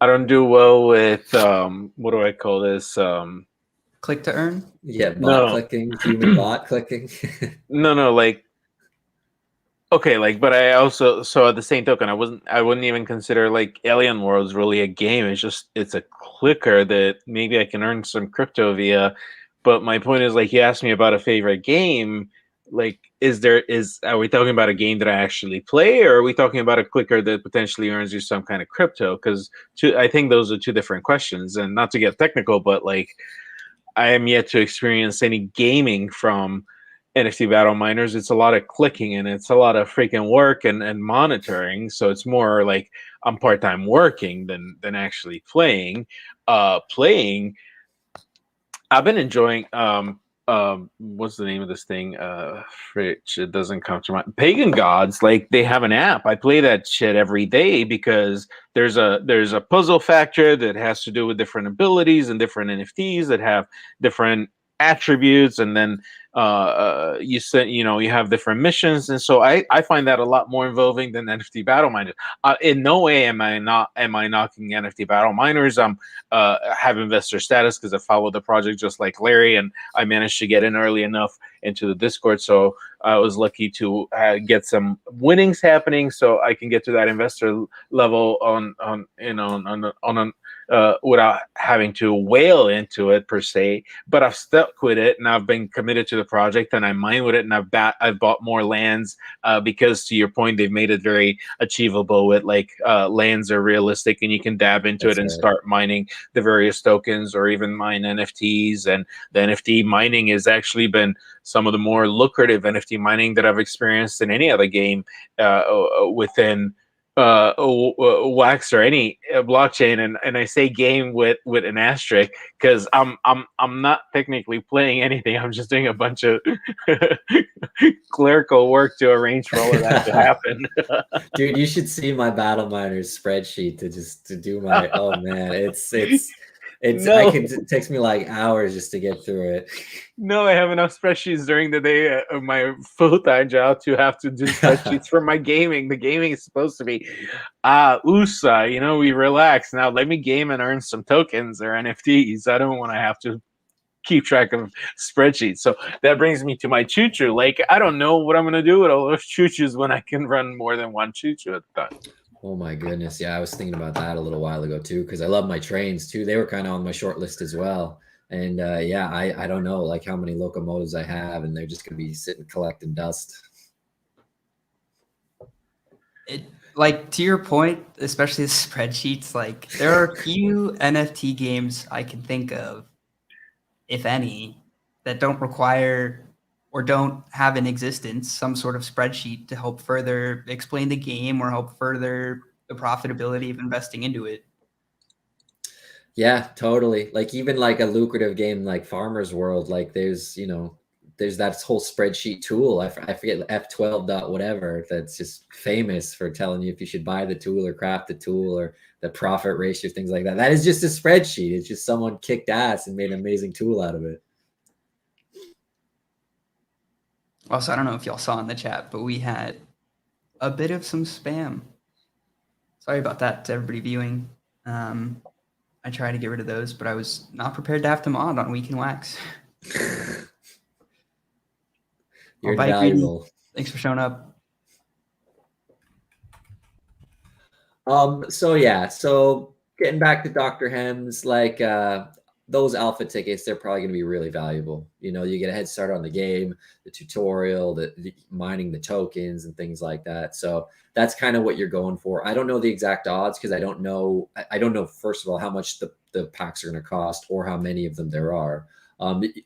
I don't do well with what do I call this? Click to earn? Yeah, bot No. clicking, human bot clicking. No, like okay, like but I also, so at the same token, I wouldn't even consider like Alien Worlds really a game. It's a clicker that maybe I can earn some crypto via. But my point is, like, you asked me about a favorite game. Like, are we talking about a game that I actually play, or are we talking about a clicker that potentially earns you some kind of crypto? Because I think those are two different questions. And not to get technical, but like, I am yet to experience any gaming from NFT Battle Miners. It's a lot of clicking and it's a lot of freaking work and monitoring. So it's more like I'm part-time working than actually playing. Playing, I've been enjoying what's the name of this thing? Fritch, it doesn't come to mind. Pagan Gods, like they have an app. I play that shit every day because there's a puzzle factor that has to do with different abilities and different NFTs that have different attributes, and then you have different missions, and so I find that a lot more involving than NFT Battle Miners. In no way am I knocking NFT Battle Miners. I'm have investor status because I follow the project just like Larry, and I managed to get in early enough into the Discord, so I was lucky to get some winnings happening, so I can get to that investor level without having to whale into it per se. But I've stuck with it, and I've been committed to the project, and I mine with it, and I've bought more lands because, to your point, they've made it very achievable. With like lands are realistic, and you can dab into it and start mining the various tokens, or even mine NFTs. And the NFT mining has actually been some of the more lucrative NFT mining that I've experienced in any other game within Wax or any blockchain, and I say game with an asterisk because I'm not technically playing anything. I'm just doing a bunch of clerical work to arrange for all of that to happen. Dude, you should see my Battle Miners spreadsheet to do my. Oh man, it's. No. It takes me like hours just to get through it. No, I have enough spreadsheets during the day of my full-time job to have to do spreadsheets for my gaming. The gaming is supposed to be, USA, we relax. Now let me game and earn some tokens or NFTs. I don't want to have to keep track of spreadsheets. So that brings me to my choo-choo. Like, I don't know what I'm going to do with all those choo-choos when I can run more than one choo-choo at a time. Oh my goodness. Yeah, I was thinking about that a little while ago too, because I love my trains too. They were kind of on my short list as well. And yeah, I don't know like how many locomotives I have, and they're just gonna be sitting collecting dust. It, like, to your point, especially the spreadsheets, like there are a few NFT games I can think of, if any, that don't require or don't have in existence some sort of spreadsheet to help further explain the game or help further the profitability of investing into it. Yeah, totally. Like even like a lucrative game like Farmer's World, like there's that whole spreadsheet tool. I forget F12 dot whatever that's just famous for telling you if you should buy the tool or craft the tool or the profit ratio, things like that. That is just a spreadsheet. It's just someone kicked ass and made an amazing tool out of it. Also, I don't know if y'all saw in the chat, but we had a bit of some spam. Sorry about that to everybody viewing. I try to get rid of those, but I was not prepared to have to mod on Week in Wax. You're Bye, Greedy. invaluable. Thanks for showing up. So yeah, so getting back to Dr. Hems, like those alpha tickets, they're probably going to be really valuable. You know, you get a head start on the game, the tutorial, the mining the tokens and things like that. So that's kind of what you're going for. I don't know the exact odds because I don't know. I don't know, first of all, how much the packs are going to cost or how many of them there are.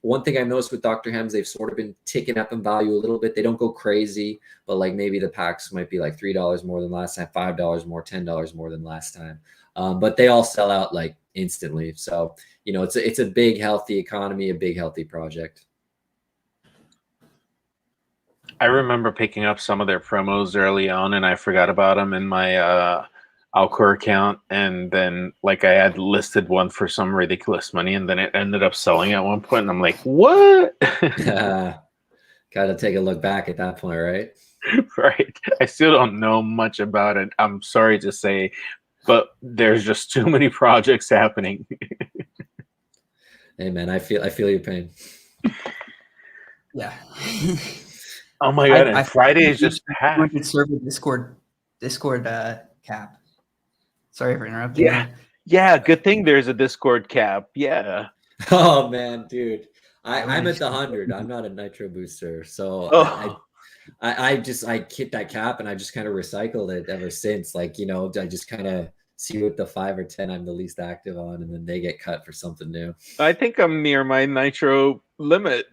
One thing I've noticed with Dr. Hems, they've sort of been ticking up in value a little bit. They don't go crazy, but like maybe the packs might be like $3 more than last time, $5 more, $10 more than last time. But they all sell out like instantly. So, you know, it's a big, healthy economy, a big, healthy project. I remember picking up some of their promos early on, and I forgot about them in my Alcor account, and then like I had listed one for some ridiculous money, and then it ended up selling at one point, and I'm like, what? Gotta take a look back at that point, right? Right. I still don't know much about it. I'm sorry to say, but there's just too many projects happening. Hey man, I feel your pain. Yeah. Oh my god! And Friday is just packed. Server Discord cap. Sorry for interrupting. Yeah, yeah. Good thing there's a Discord cap. Yeah. Oh man, dude, I'm at the 100. I'm not a nitro booster, so I hit that cap and I just kind of recycled it ever since. Like, you know, I just kind of see what the 5 or 10 I'm the least active on, and then they get cut for something new. I think I'm near my nitro limit.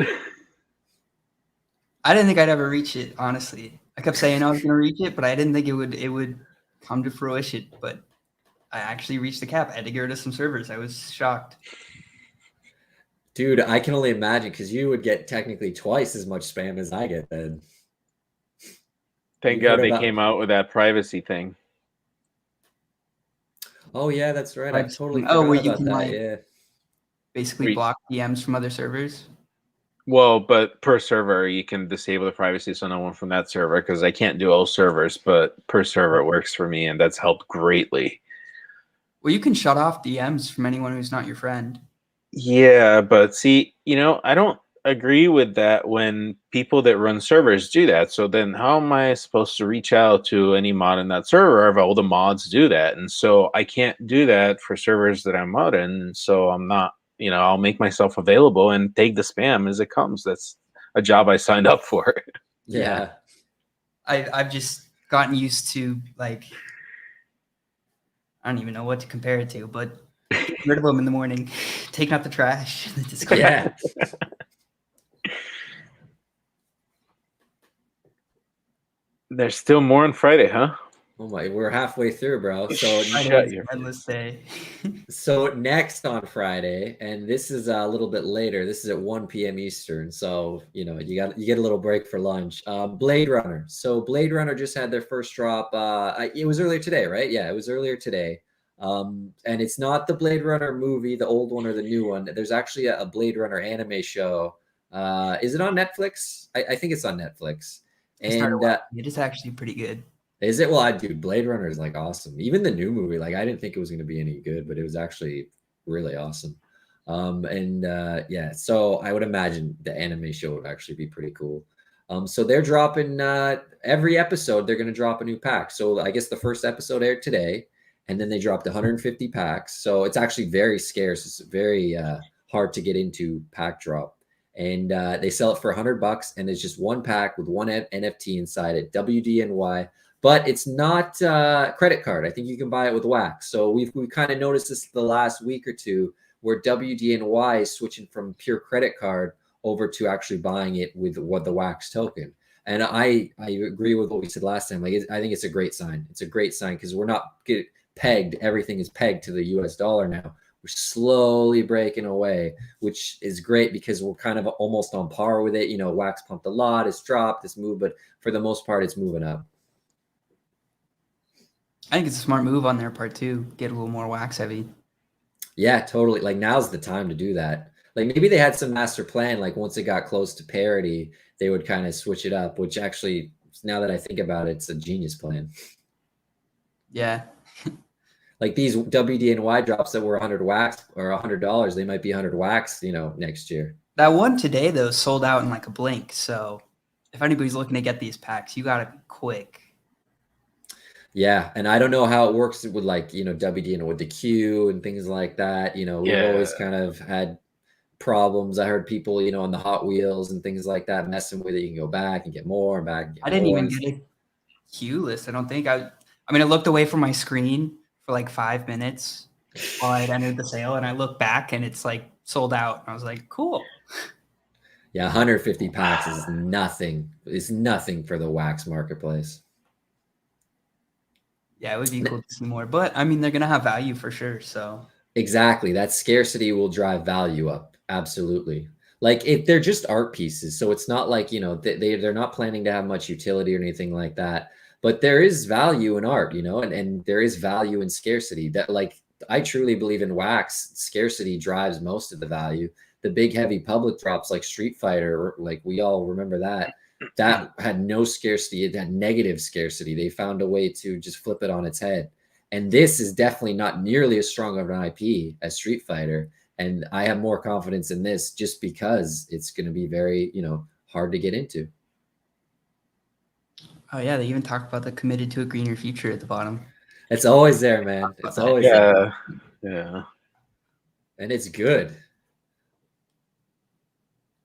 I didn't think I'd ever reach it, honestly. I kept saying I was going to reach it, but I didn't think it would come to fruition. But I actually reached the cap. I had to get rid of some servers. I was shocked. Dude, I can only imagine because you would get technically twice as much spam as I get then. Thank God they came out with that privacy thing. Oh yeah, that's right. I totally forgot where you can that. Yeah. Basically block DMs from other servers. Well, but per server, you can disable the privacy so no one from that server, because I can't do all servers, but per server it works for me, and that's helped greatly. Well, you can shut off DMs from anyone who's not your friend. Yeah, but see, you know, I don't agree with that when people that run servers do that. So then how am I supposed to reach out to any mod in that server if all the mods do that? And so I can't do that for servers that I'm modding. So I'm not, you know, I'll make myself available and take the spam as it comes. That's a job I signed up for. Yeah. I've just gotten used to, like, I don't even know what to compare it to, but getting rid of them in the morning, taking out the trash. Yeah. There's still more on Friday, huh? Oh my, we're halfway through, bro. So shut your endless day. So next on Friday, and this is a little bit later. This is at 1 p.m. Eastern. So you know you get a little break for lunch. Blade Runner. So Blade Runner just had their first drop. It was earlier today, right? Yeah, it was earlier today. And it's not the Blade Runner movie, the old one or the new one. There's actually a Blade Runner anime show. Is it on Netflix? I think it's on Netflix. And it is actually pretty good. Is it? Well, dude, Blade Runner is like awesome. Even the new movie, like I didn't think it was going to be any good, but it was actually really awesome. Yeah, so I would imagine the anime show would actually be pretty cool. So they're dropping every episode. They're going to drop a new pack. So I guess the first episode aired today, and then they dropped 150 packs. So it's actually very scarce. It's very hard to get into pack drop. And they sell it for $100, and there's just one pack with one NFT inside it, WDNY. But it's not credit card. I think you can buy it with wax. So we've kind of noticed this the last week or two, where WDNY is switching from pure credit card over to actually buying it with the wax token. And I agree with what we said last time. Like, I think it's a great sign. It's a great sign because we're not pegged. Everything is pegged to the US dollar now. We're slowly breaking away, which is great because we're kind of almost on par with it. You know, wax pumped a lot, it's dropped, it's moved, but for the most part, it's moving up. I think it's a smart move on their part too. Get a little more wax heavy. Yeah, totally. Like, now's the time to do that. Like, maybe they had some master plan. Like, once it got close to parity, they would kind of switch it up, which actually, now that I think about it, it's a genius plan. Yeah. Like, these WDNY drops that were 100 wax or $100, they might be 100 wax, you know, next year. That one today, though, sold out in like a blink. So if anybody's looking to get these packs, you got to be quick. Yeah, and I don't know how it works with, like, you know, WD and with the queue and things like that. You know, we've always kind of had problems. I heard people, you know, on the Hot Wheels and things like that messing with it. You can go back and get more and back. And get I didn't more. even get a queue list. I don't think I mean, I looked away from my screen for like 5 minutes while I'd entered the sale, and I looked back and it's like sold out. I was like, cool. Yeah, 150 packs is nothing. It's nothing for the wax marketplace. Yeah, it would be cool to see more, but I mean, they're gonna have value for sure. So exactly, that scarcity will drive value up. Absolutely. Like, if they're just art pieces, so it's not like, you know, they're not planning to have much utility or anything like that. But there is value in art, you know, and there is value in scarcity. That, like, I truly believe in wax. Scarcity drives most of the value. The big heavy public drops like Street Fighter, like we all remember that had no scarcity. It had negative scarcity. They found a way to just flip it on its head. And this is definitely not nearly as strong of an IP as Street Fighter. And I have more confidence in this just because it's going to be very, you know, hard to get into. oh yeah, they even talked about the committed to a greener future at the bottom. It's always there, man. It's always there. Yeah. And it's good.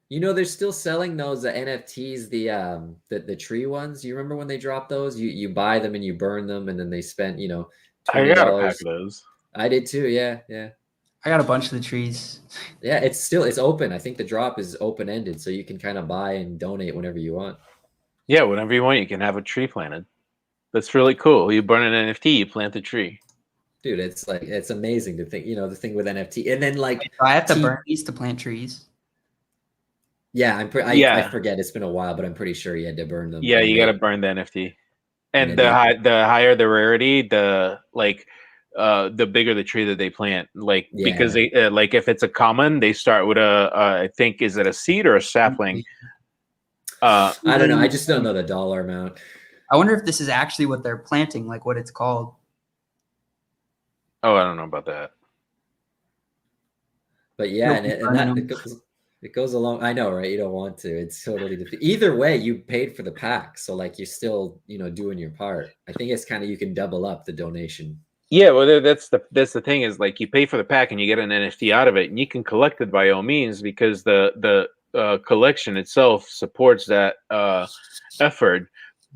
You know, they're still selling those NFTs, the tree ones. You remember when they dropped those? You buy them and you burn them, and then they spent, you know, $20. I got a pack of those. I did too. Yeah, yeah. I got a bunch of the trees. Yeah, it's open. I think the drop is open-ended, so you can kind of buy and donate whenever you want. Yeah, whenever you want, you can have a tree planted. That's really cool. You burn an NFT, you plant a tree. Dude, it's like, it's amazing to think, you know, the thing with NFT. And then, like, So I have to burn these to plant trees. Yeah, I forget. It's been a while, but I'm pretty sure you had to burn them. Yeah, you got to burn the NFT. And the higher the rarity, the bigger the tree that they plant. Like, because they like, if it's a common, they start with I think, is it a seed or a sapling? I don't know. I just don't know the dollar amount. I wonder if this is actually what they're planting, like what it's called. Oh, I don't know about that. But yeah, it goes along. I know, right? You don't want to. It's totally either way. You paid for the pack, so like, you're still, you know, doing your part. I think it's kind of, you can double up the donation. Yeah, well, that's the thing, is like, you pay for the pack and you get an NFT out of it, and you can collect it by all means, because the collection itself supports that effort.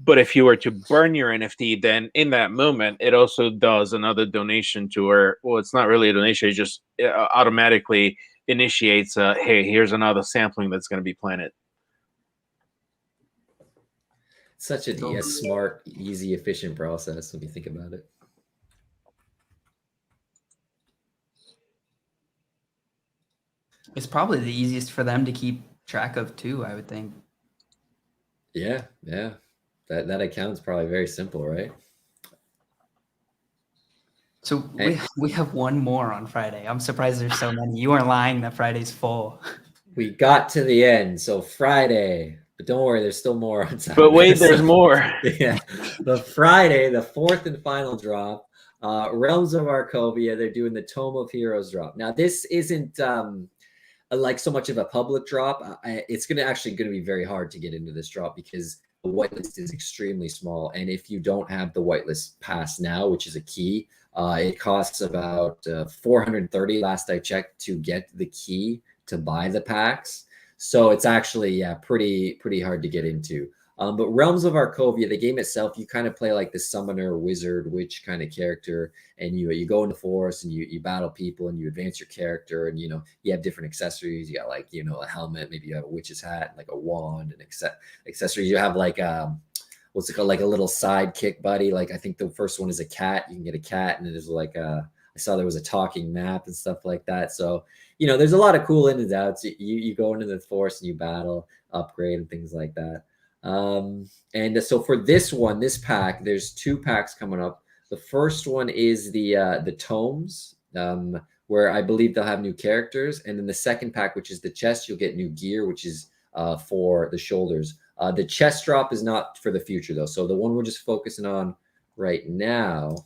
But if you were to burn your NFT, then in that moment, it also does another donation to her. Well, it's not really a donation. It just automatically initiates, hey, here's another sampling that's going to be planted. Such a smart, easy, efficient process when you think about it. It's probably the easiest for them to keep track of too, I would think. Yeah, yeah. That account's probably very simple, right? So we have one more on Friday. I'm surprised there's so many. You aren't lying that Friday's full. We got to the end, so Friday. But don't worry, there's still more on Saturday. But wait, there's more. Yeah, the Friday, the fourth and final drop. Realms of Arkovia. They're doing the Tome of Heroes drop. Now, this isn't like so much of a public drop. It's actually going to be very hard to get into this drop, because whitelist is extremely small. And if you don't have the whitelist pass now, which is a key, it costs about 430 last I checked to get the key to buy the packs. So it's actually, yeah, pretty hard to get into. But Realms of Arkovia, the game itself, you kind of play like the summoner, wizard, witch kind of character, and you go in the forest and you battle people and you advance your character, and you have different accessories. You got like a helmet, maybe you have a witch's hat, like a wand, and accessories. You have like what's it called, like a little sidekick buddy. Like I think the first one is a cat. You can get a cat, and there's like I saw there was a talking map and stuff like that. So there's a lot of cool ins and outs. You go into the forest and you battle, upgrade, and things like that. And so for this pack, there's 2 packs coming up. The first one is the tomes, where I believe they'll have new characters, and then the second pack, which is the chest, you'll get new gear, which is for the shoulders. The chest drop is not for the future though. So the one we're just focusing on right now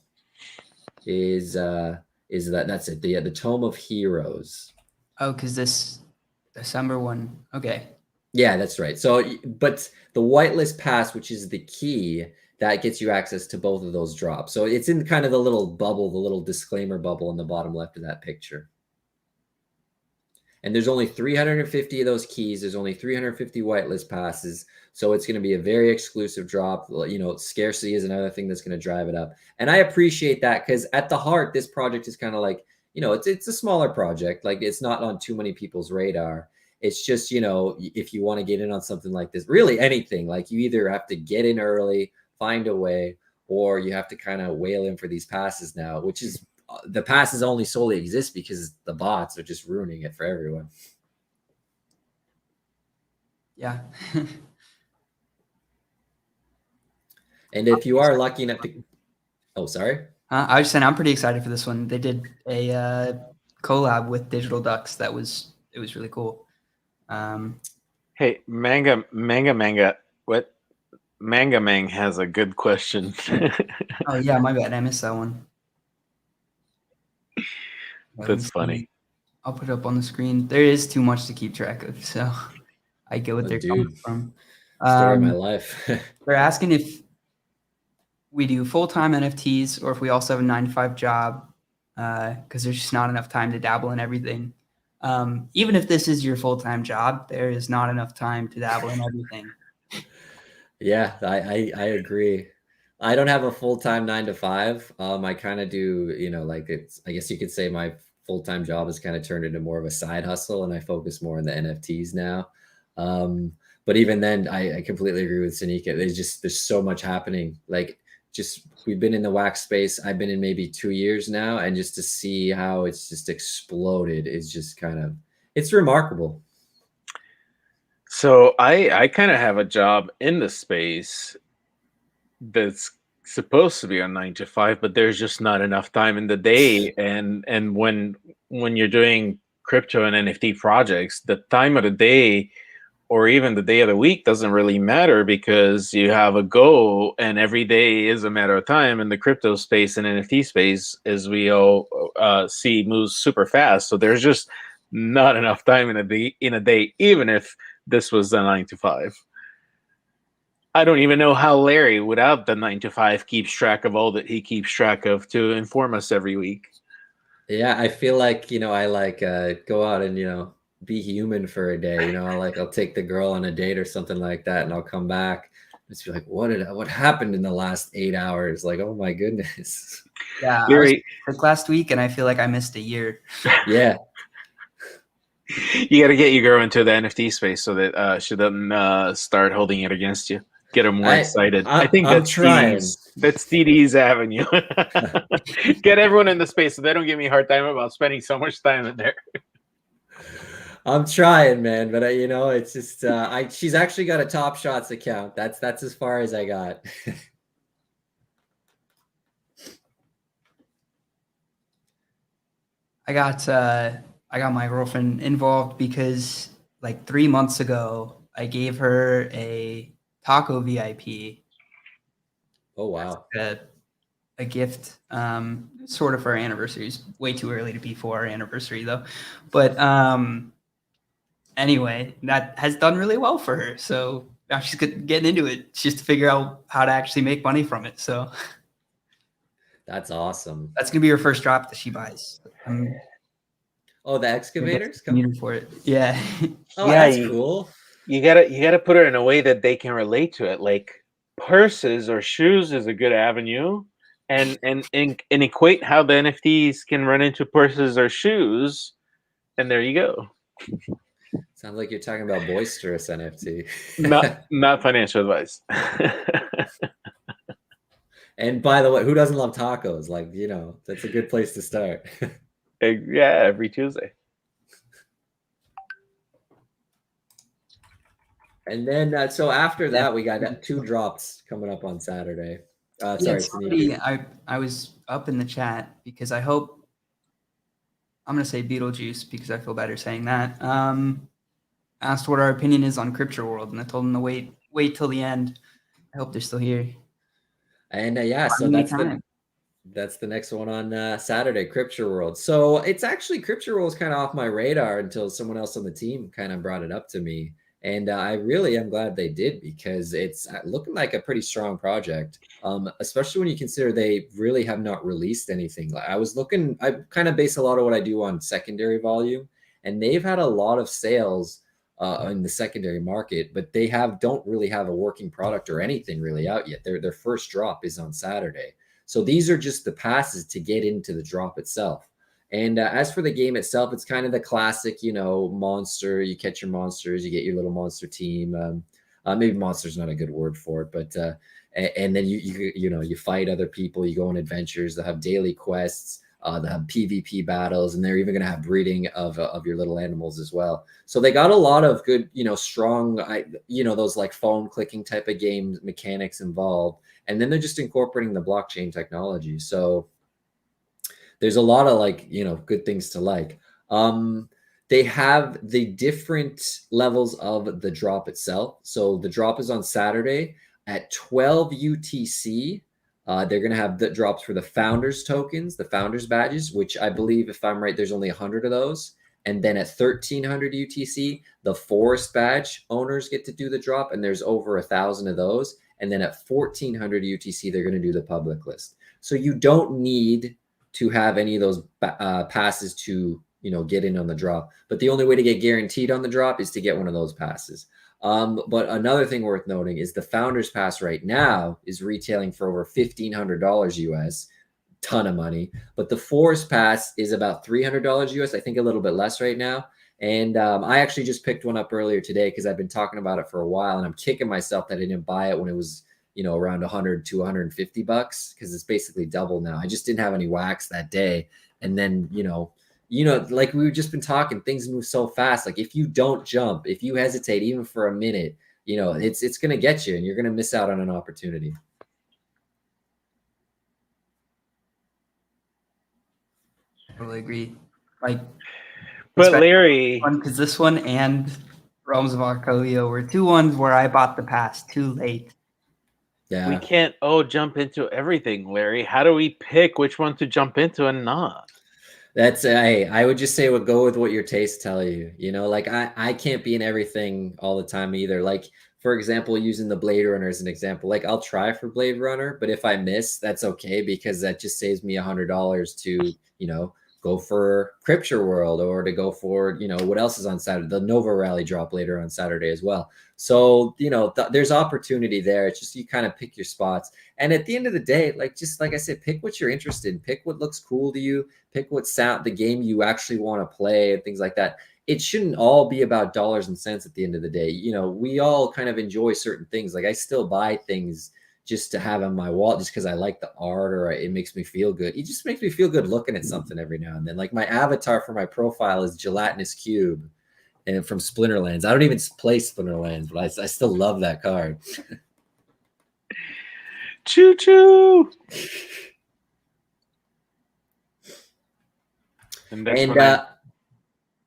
is that's it. The Tome of Heroes. Oh, because this December one. Okay. Yeah, that's right. So, but the whitelist pass, which is the key, that gets you access to both of those drops. So it's in kind of the little bubble, the little disclaimer bubble on the bottom left of that picture. And there's only 350 of those keys. There's only 350 whitelist passes. So it's going to be a very exclusive drop. Scarcity is another thing that's going to drive it up. And I appreciate that, because at the heart, this project is kind of like, it's a smaller project. Like it's not on too many people's radar. It's just, if you want to get in on something like this, really anything, like you either have to get in early, find a way, or you have to kind of whale in for these passes now, which is, the passes only solely exist because the bots are just ruining it for everyone. Yeah. And if you are lucky enough to, oh, sorry. I was saying I'm pretty excited for this one. They did a collab with Digital Ducks. It was really cool. Hey, Manga, what? Manga Mang has a good question. Oh yeah, my bad. I missed that one. That's funny. I'll put it up on the screen. There is too much to keep track of, so I get what they're coming from. Story of my life. They're asking if we do full-time NFTs or if we also have a 9-to-5 job, because there's just not enough time to dabble in everything. Even if this is your full-time job, there is not enough time to dabble in everything. Yeah, I agree. I don't have a full-time 9-to-5. I kind of do, I guess you could say my full-time job has kind of turned into more of a side hustle, and I focus more on the NFTs now. But even then, I completely agree with Sanika. There's so much happening. Like, we've been in the wax space. I've been in maybe 2 years now, and just to see how it's just exploded is just it's remarkable. So I kind of have a job in the space that's supposed to be a 9-to-5, but there's just not enough time in the day. And when you're doing crypto and NFT projects, the time of the day or even the day of the week doesn't really matter, because you have a goal, and every day is a matter of time. In the crypto space and NFT space, as we all see, moves super fast. So there's just not enough time in a day, even if this was the 9-to-5. I don't even know how Larry, without the 9-to-5, keeps track of all that he keeps track of to inform us every week. Yeah, I feel like, I go out and, be human for a day. I'll take the girl on a date or something like that, and I'll come back and just be like, what happened in the last 8 hours? Like, oh my goodness. Yeah, Larry, I was sick last week, and I feel like I missed a year. Yeah. You got to get your girl into the NFT space so that she doesn't start holding it against you. Get her more excited. I think I'm that's trying. That's DD's avenue. Get everyone in the space so they don't give me a hard time about spending so much time in there. I'm trying, man, but it's just she's actually got a Top Shots account. That's as far as I got. I got my girlfriend involved because like 3 months ago, I gave her a taco VIP. Oh wow. A gift, sort of for our anniversary. It's way too early to be for our anniversary though. But anyway, that has done really well for her. So now she's getting into it just to figure out how to actually make money from it. So That's awesome. that's gonna be her first drop that she buys. Oh, the excavators? Come. For it. Yeah. Oh, Yeah, that's cool. You gotta put it in a way that they can relate to it. Like purses or shoes is a good avenue, and equate how the NFTs can run into purses or shoes, and there you go. Sounds like you're talking about boisterous NFT. Not financial advice. And by the way, who doesn't love tacos? Like, that's a good place to start. Yeah, every Tuesday. And then, so after that, we got 2 drops coming up on Saturday. Sorry, I was up in the chat because I hope I'm gonna say Beetlejuice because I feel better saying that. Asked what our opinion is on Crypture World, and I told him to wait till the end. I hope they're still here. And so that's the next one on Saturday, Crypture World. So it's actually Crypture World was kind of off my radar until someone else on the team kind of brought it up to me. And I really am glad they did because it's looking like a pretty strong project, especially when you consider they really have not released anything. Like I kind of base a lot of what I do on secondary volume, and they've had a lot of sales in the secondary market, but they don't really have a working product or anything really out yet. Their first drop is on Saturday. So these are just the passes to get into the drop itself. And as for the game itself, it's kind of the classic, monster. You catch your monsters, you get your little monster team. Maybe monster's not a good word for it, but and then you fight other people. You go on adventures. They have daily quests. They have PvP battles, and they're even going to have breeding of your little animals as well. So they got a lot of good, strong, those like phone clicking type of game mechanics involved. And then they're just incorporating the blockchain technology. So there's a lot of good things to like. They have the different levels of the drop itself. So the drop is on Saturday at 12 UTC. They're going to have the drops for the founders tokens, the founders badges, which I believe, if I'm right, there's only 100 of those. And then at 1300 UTC, the forest badge owners get to do the drop, and there's over 1,000 of those. And then at 1400 UTC, they're going to do the public list. So you don't need to have any of those passes to get in on the drop, but the only way to get guaranteed on the drop is to get one of those passes. But another thing worth noting is the founders pass right now is retailing for over $1,500 US, ton of money. But the forest pass is about $300 US, I think a little bit less right now. And I actually just picked one up earlier today because I've been talking about it for a while, and I'm kicking myself that I didn't buy it when it was around 100 to 150 bucks, because it's basically double now. I just didn't have any wax that day. And then, like we've just been talking, things move so fast. Like if you don't jump, if you hesitate even for a minute, it's going to get you, and you're going to miss out on an opportunity. Totally agree. But Larry, because this one and Realms of Arkovia were 2 ones where I bought the pass too late. Yeah. We can't jump into everything, Larry. How do we pick which one to jump into and not? That's I would just say go with what your tastes tell you. I can't be in everything all the time either. Like, for example, using the Blade Runner as an example, like I'll try for Blade Runner, but if I miss, that's okay, because that just saves me $100 to, go for Crypture World, or to go for, what else is on Saturday, the Nova Rally drop later on Saturday as well. So, there's opportunity there. It's just, you kind of pick your spots. And at the end of the day, just like I said, pick what you're interested in, pick what looks cool to you, pick what the game you actually want to play, and things like that. It shouldn't all be about dollars and cents at the end of the day. We all kind of enjoy certain things. Like I still buy things just to have on my wall, just because I like the art, or it makes me feel good. It just makes me feel good looking at something every now and then. Like my avatar for my profile is Gelatinous Cube, and from Splinterlands. I don't even play Splinterlands, but I still love that card. Choo choo.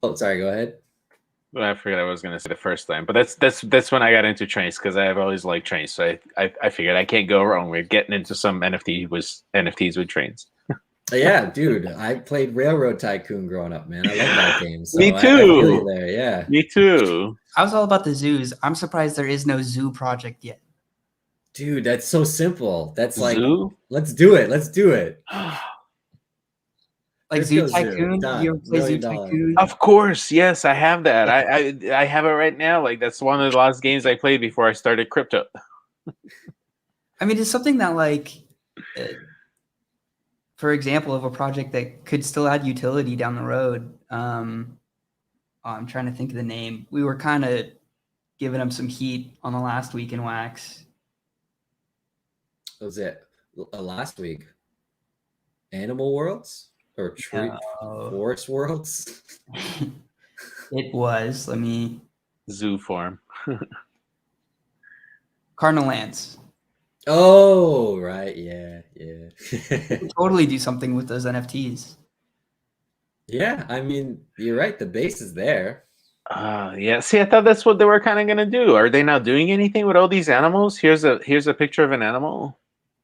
Oh, sorry. Go ahead. I forgot I was going to say the first time, but that's when I got into trains, because I have always liked trains. So I figured I can't go wrong with getting into some NFTs with trains. Yeah, dude, I played Railroad Tycoon growing up, man. I love that game. So Me I feel you too. there. Yeah. Me too. I was all about the zoos. I'm surprised there is no zoo project yet. Dude, that's so simple. That's like, Zoo. let's do it. Let's do it. Like Zoo Crypto Zoo, Tycoon. You ever done. play Zoo $1 million. Tycoon? Of course, yes, I have that. Yeah. I have it right now. Like that's one of the last games I played before I started crypto. I mean, it's something that like, uh, for example, of a project that could still add utility down the road. I'm trying to think of the name. We were kind of giving them some heat on the last week in Wax. Was it last week? Animal Worlds or Tree No. Forest Worlds? It was. Let me. Zoo farm. Cardinal Lands. Oh, right. Yeah, yeah. Totally do something with those NFTs. Yeah, I mean, you're right. The base is there. Yeah. See, I thought that's what they were kind of gonna do. Are they not doing anything with all these animals? Here's a picture of an animal.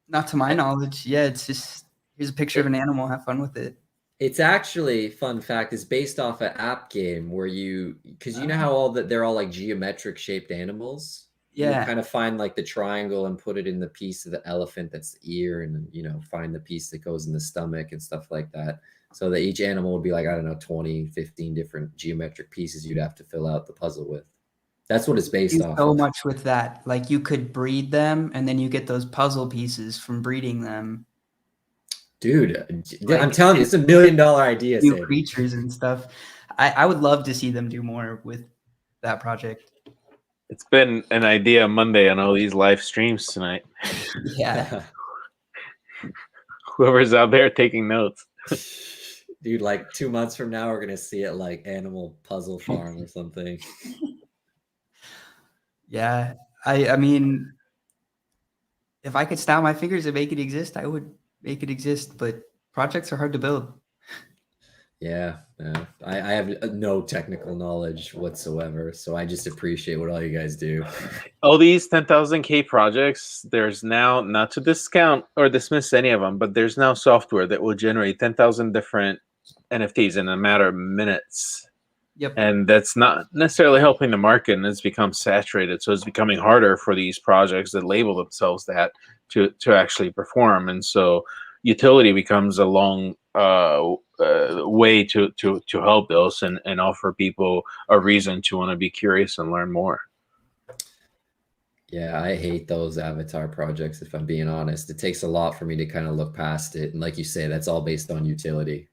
Not to my knowledge. Yeah, it's just here's a picture of an animal. Have fun with it. It's actually, fun fact, is based off an app game where because you know how they're all like geometric shaped animals? You would Yeah. kind of find like the triangle and put it in the piece of the elephant that's the ear, and find the piece that goes in the stomach and stuff like that. So that each animal would be like, I don't know, 20, 15 different geometric pieces you'd have to fill out the puzzle with. That's what it's based Do off so of. much with that. Like you could breed them, and then you get those puzzle pieces from breeding them. Dude, Like, I'm telling you, it's $1 million idea, new Sandy. creatures and stuff. I would love to see them do more with that project. It's been an idea Monday on all these live streams tonight. Yeah. Whoever's out there taking notes. Dude, like 2 months from now, we're gonna see it like Animal Puzzle Farm or something. Yeah. I mean, if I could snap my fingers and make it exist, I would make it exist. But projects are hard to build. Yeah, I have no technical knowledge whatsoever, so I just appreciate what all you guys do. All these 10,000K projects, there's now, not to discount or dismiss any of them, but there's now software that will generate 10,000 different NFTs in a matter of minutes. Yep. And that's not necessarily helping the market, and it's become saturated. So it's becoming harder for these projects that label themselves that to actually perform. And so utility becomes a long way to help those and offer people a reason to want to be curious and learn more. Yeah, I hate those avatar projects, if I'm being honest. It takes a lot for me to kind of look past it. And like you say, that's all based on utility.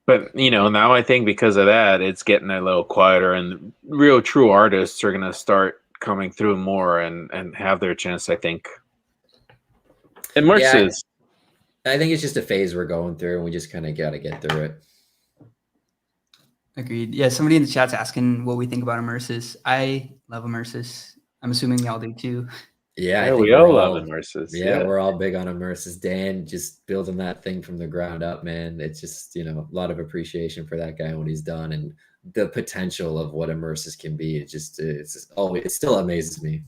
But now I think because of that, it's getting a little quieter, and real true artists are gonna start coming through more and have their chance, I think. Immersives. Yeah, I think it's just a phase we're going through, and we just kind of got to get through it. Agreed. Yeah, somebody in the chat's asking what we think about immersives. I love immersives. I'm assuming y'all do too. Yeah, I Yeah, think we we're all love immersives. Yeah, we're all big on immersives. Dan just building that thing from the ground up, man. It's just, a lot of appreciation for that guy and what he's done, and the potential of what immersives can be. It still amazes me.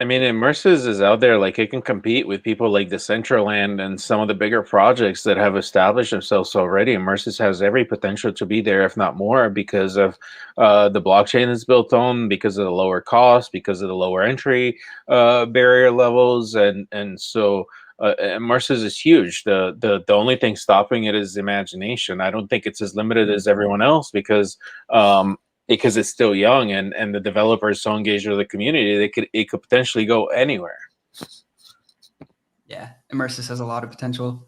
I mean, Immersives is out there. Like, it can compete with people like Decentraland and some of the bigger projects that have established themselves already. Immersives has every potential to be there, if not more, because of the blockchain it's built on, because of the lower cost, because of the lower entry barrier levels, and so Immersives is huge. The only thing stopping it is imagination. I don't think it's as limited as everyone else because it's still young and the developer is so engaged with the community, it could potentially go anywhere. Yeah, immersives has a lot of potential.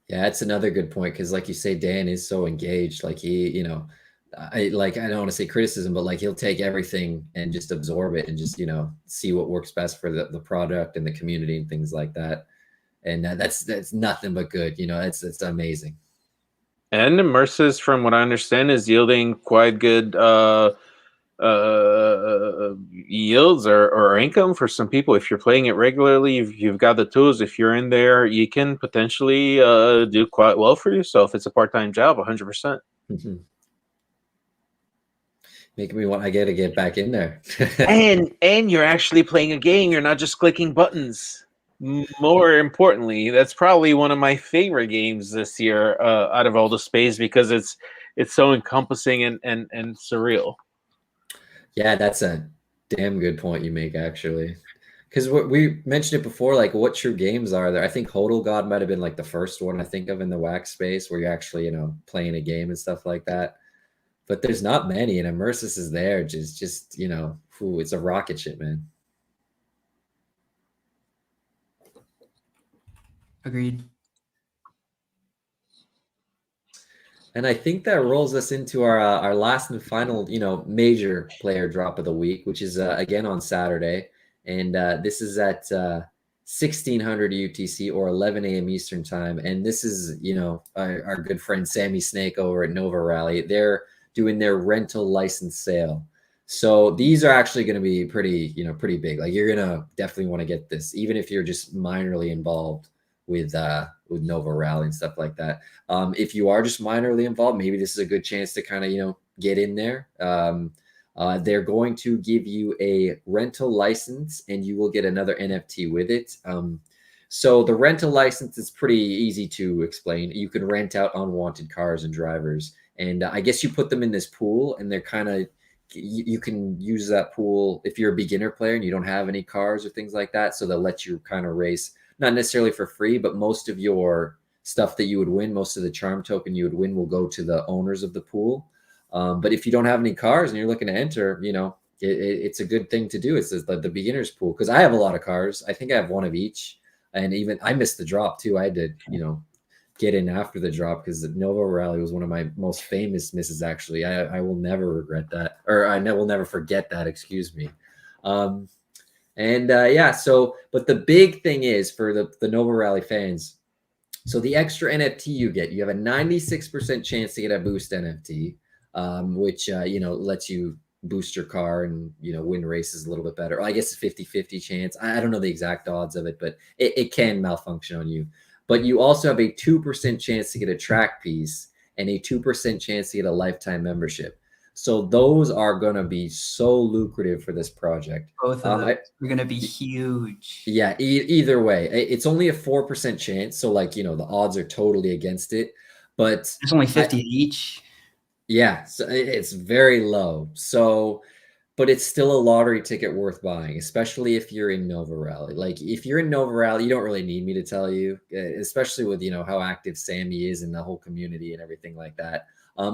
Yeah, that's another good point because, like you say, Dan is so engaged. Like I don't want to say criticism, but like he'll take everything and just absorb it and just see what works best for the product and the community and things like that. And that's nothing but good. It's amazing. And Immersives, from what I understand, is yielding quite good yields or income for some people. If you're playing it regularly, you've got the tools. If you're in there, you can potentially do quite well for yourself. It's a part-time job, 100%. Making me want. I get back in there. and you're actually playing a game. You're not just clicking buttons. more importantly, that's probably one of my favorite games this year out of all the space because it's so encompassing and surreal. Yeah, that's a damn good point you make, actually. Because we mentioned it before, like what true games are there? I think Hodel God might have been like the first one I think of in the wax space where you're actually, playing a game and stuff like that. But there's not many, and Immersus is there, just it's a rocket ship, man. Agreed. And I think that rolls us into our last and final, major player drop of the week, which is again on Saturday, and this is at 1600 UTC or 11 a.m. Eastern time. And this is, our good friend Sammy Snake over at Nova Rally. They're doing their rental license sale. So these are actually going to be pretty big. Like you're gonna definitely want to get this, even if you're just minorly involved with Nova Rally and stuff like that. If you are just minorly involved, maybe this is a good chance to kind of, get in there. They're going to give you a rental license and you will get another NFT with it. So the rental license is pretty easy to explain. You can rent out unwanted cars and drivers. And I guess you put them in this pool and they're kind of, you can use that pool if you're a beginner player and you don't have any cars or things like that. So they'll let you kind of race, not necessarily for free, but most of your stuff that you would win, most of the charm token you would win will go to the owners of the pool. But if you don't have any cars and you're looking to enter, it's a good thing to do. It's the beginner's pool. Because I have a lot of cars. I think I have one of each. And even I missed the drop too. I had to, get in after the drop because the Nova Rally was one of my most famous misses, actually. I will never regret that. Or I will never forget that, excuse me. But the big thing is for the Nova Rally fans, so the extra NFT you get, you have a 96% chance to get a boost NFT, which, lets you boost your car and, win races a little bit better. I guess a 50-50 chance. I don't know the exact odds of it, but it can malfunction on you. But you also have a 2% chance to get a track piece and a 2% chance to get a lifetime membership. So those are going to be so lucrative for this project. Both of those are going to be huge. Yeah, either way. It's only a 4% chance. So, the odds are totally against it. But it's only 50 each. Yeah, so it's very low. So, but it's still a lottery ticket worth buying, especially if you're in Nova Rally. Like, if you're in Nova Rally, you don't really need me to tell you, especially with, how active Sammy is in the whole community and everything like that.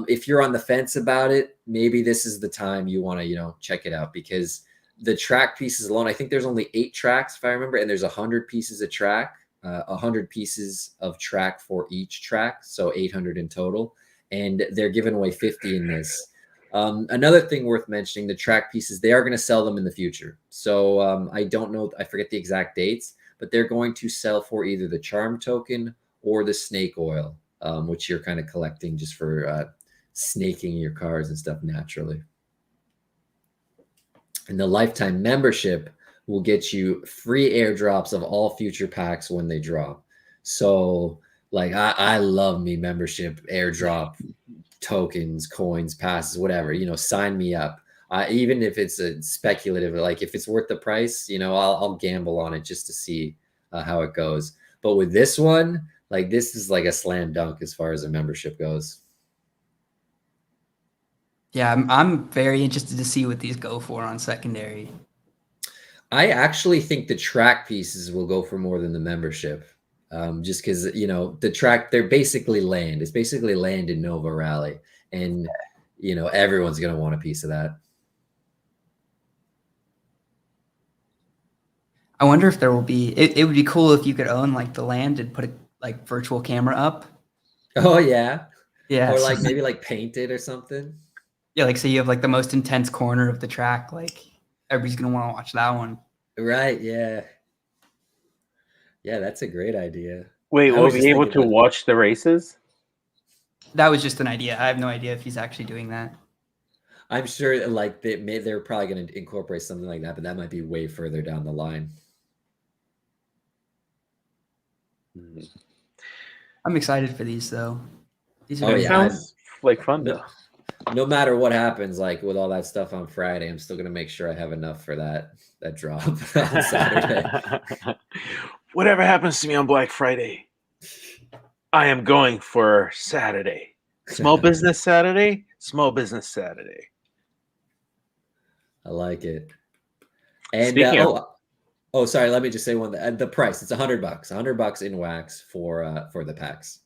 If you're on the fence about it, maybe this is the time you want to, check it out because the track pieces alone, I think there's only 8 tracks, if I remember, and there's 100 pieces of track, 100 pieces of track for each track. So 800 in total. And they're giving away 50 in this. Another thing worth mentioning, the track pieces, they are going to sell them in the future. So I don't know, I forget the exact dates, but they're going to sell for either the charm token or the snake oil, which you're kind of collecting just for snaking your cars and stuff naturally. And the lifetime membership will get you free airdrops of all future packs when they drop. So I love me membership, airdrop, tokens, coins, passes, whatever, sign me up. Even if it's a speculative, if it's worth the price, I'll gamble on it just to see how it goes. But with this one, this is like a slam dunk as far as a membership goes. Yeah, I'm very interested to see what these go for on secondary. I actually think the track pieces will go for more than the membership. Just because, the track, they're basically land. It's basically land in Nova Rally. And, everyone's going to want a piece of that. I wonder if there will be, it would be cool if you could own the land and put a virtual camera up. Oh, yeah. Yeah. Or maybe paint it or something. Yeah, say you have the most intense corner of the track. Everybody's going to want to watch that one. Right, yeah. Yeah, that's a great idea. Wait, we'll be able to watch the races? That was just an idea. I have no idea if he's actually doing that. I'm sure they're probably going to incorporate something like that, but that might be way further down the line. I'm excited for these though. These are sounds like fun though. No matter what happens, with all that stuff on Friday, I'm still going to make sure I have enough for that drop on Saturday. whatever happens to me on Black Friday, I am going for Saturday. Small business Saturday, small business Saturday. I like it. And Speaking of, oh, sorry. Let me just say one. The price, it's $100. $100 in wax for the packs.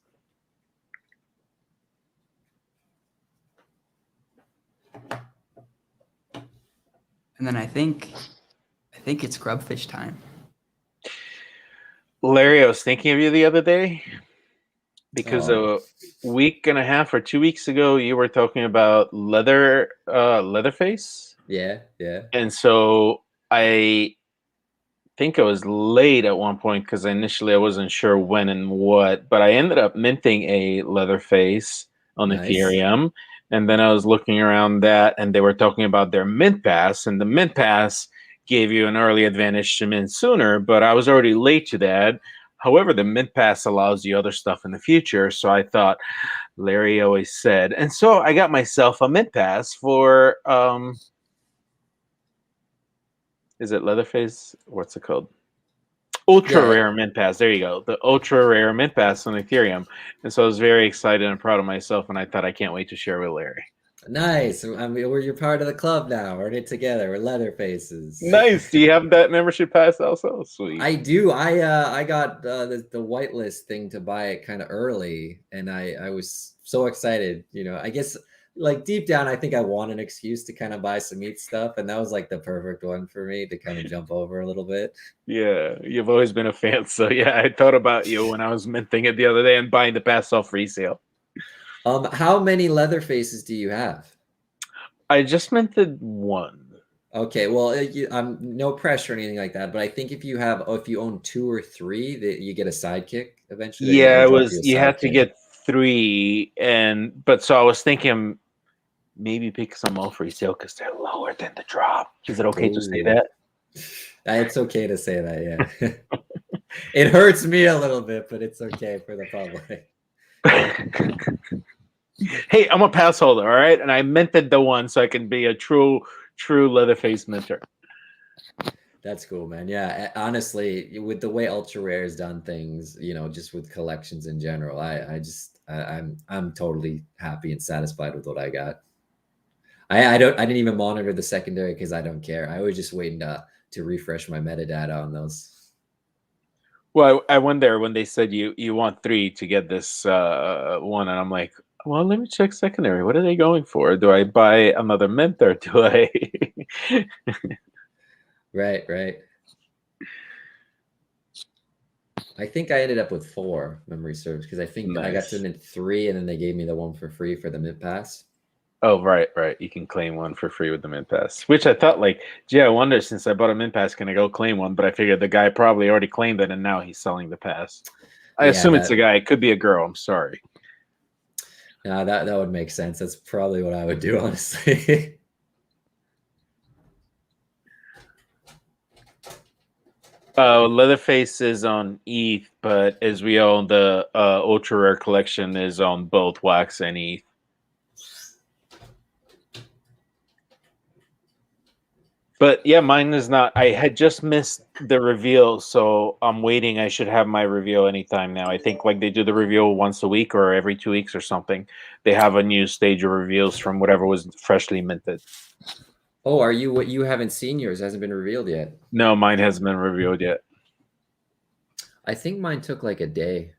And then I think it's grubfish time. Larry, I was thinking of you the other day because Oh. a week and a half or 2 weeks ago, you were talking about Leatherface. Yeah, yeah. And so I think I was late at one point because initially I wasn't sure when and what, but I ended up minting a Leatherface on Nice. Ethereum. And then I was looking around that, and they were talking about their mint pass, and the mint pass gave you an early advantage to mint sooner, but I was already late to that. However, the mint pass allows you other stuff in the future. So I thought, Larry always said, and so I got myself a mint pass for is it Leatherface? What's it called? Ultra rare mint pass. There you go. The ultra rare mint pass on Ethereum. And so I was very excited and proud of myself, and I thought I can't wait to share with Larry. Nice. I mean, you're part of the club now. We're in it together. We're Leatherfaces. Nice. Do you have that membership pass also? Sweet. I do. I got the whitelist thing to buy it kind of early, and I was so excited. You know, I guess like deep down, I think I want an excuse to kind of buy some ETH stuff, and that was like the perfect one for me to kind of jump over a little bit. Yeah, you've always been a fan. So yeah, I thought about you when I was minting it the other day and buying the pass off resale. How many Leatherfaces do you have? I just minted one. Okay, well, no pressure or anything like that, but I think if you own 2 or 3, that you get a sidekick eventually. Yeah, it was you had to get 3, but so I was thinking maybe pick some off resale because they're lower than the drop. Is it okay to say that? It's okay to say that, yeah. It hurts me a little bit, but it's okay for the public. Hey, I'm a pass holder, all right? And I minted the one so I can be a true Leatherface minter. That's cool, man. Yeah, honestly, with the way Ultra Rare has done things, you know, just with collections in general, I'm totally happy and satisfied with what I got. I didn't even monitor the secondary because I don't care. I was just waiting to refresh my metadata on those. Well, I went there when they said you want 3 to get this one, and I'm like, well, let me check secondary. What are they going for? Do I buy another mint or do I? Right. I think I ended up with 4 memory serves because I think I got to mint 3, and then they gave me the one for free for the mint pass. Oh, right. You can claim one for free with the mint pass, which I thought like, gee, I wonder since I bought a mint pass, can I go claim one? But I figured the guy probably already claimed it, and now he's selling the pass. I assume it's a guy. It could be a girl. I'm sorry. No, that would make sense. That's probably what I would do, honestly. Leatherface is on ETH, but as we all, the ultra rare collection is on both Wax and ETH. But yeah, mine is not. I had just missed the reveal, so I'm waiting. I should have my reveal anytime now. I think like they do the reveal once a week or every 2 weeks or something. They have a new stage of reveals from whatever was freshly minted. Oh, are you what you haven't seen yours? Hasn't been revealed yet? No, mine hasn't been revealed yet. I think mine took like a day.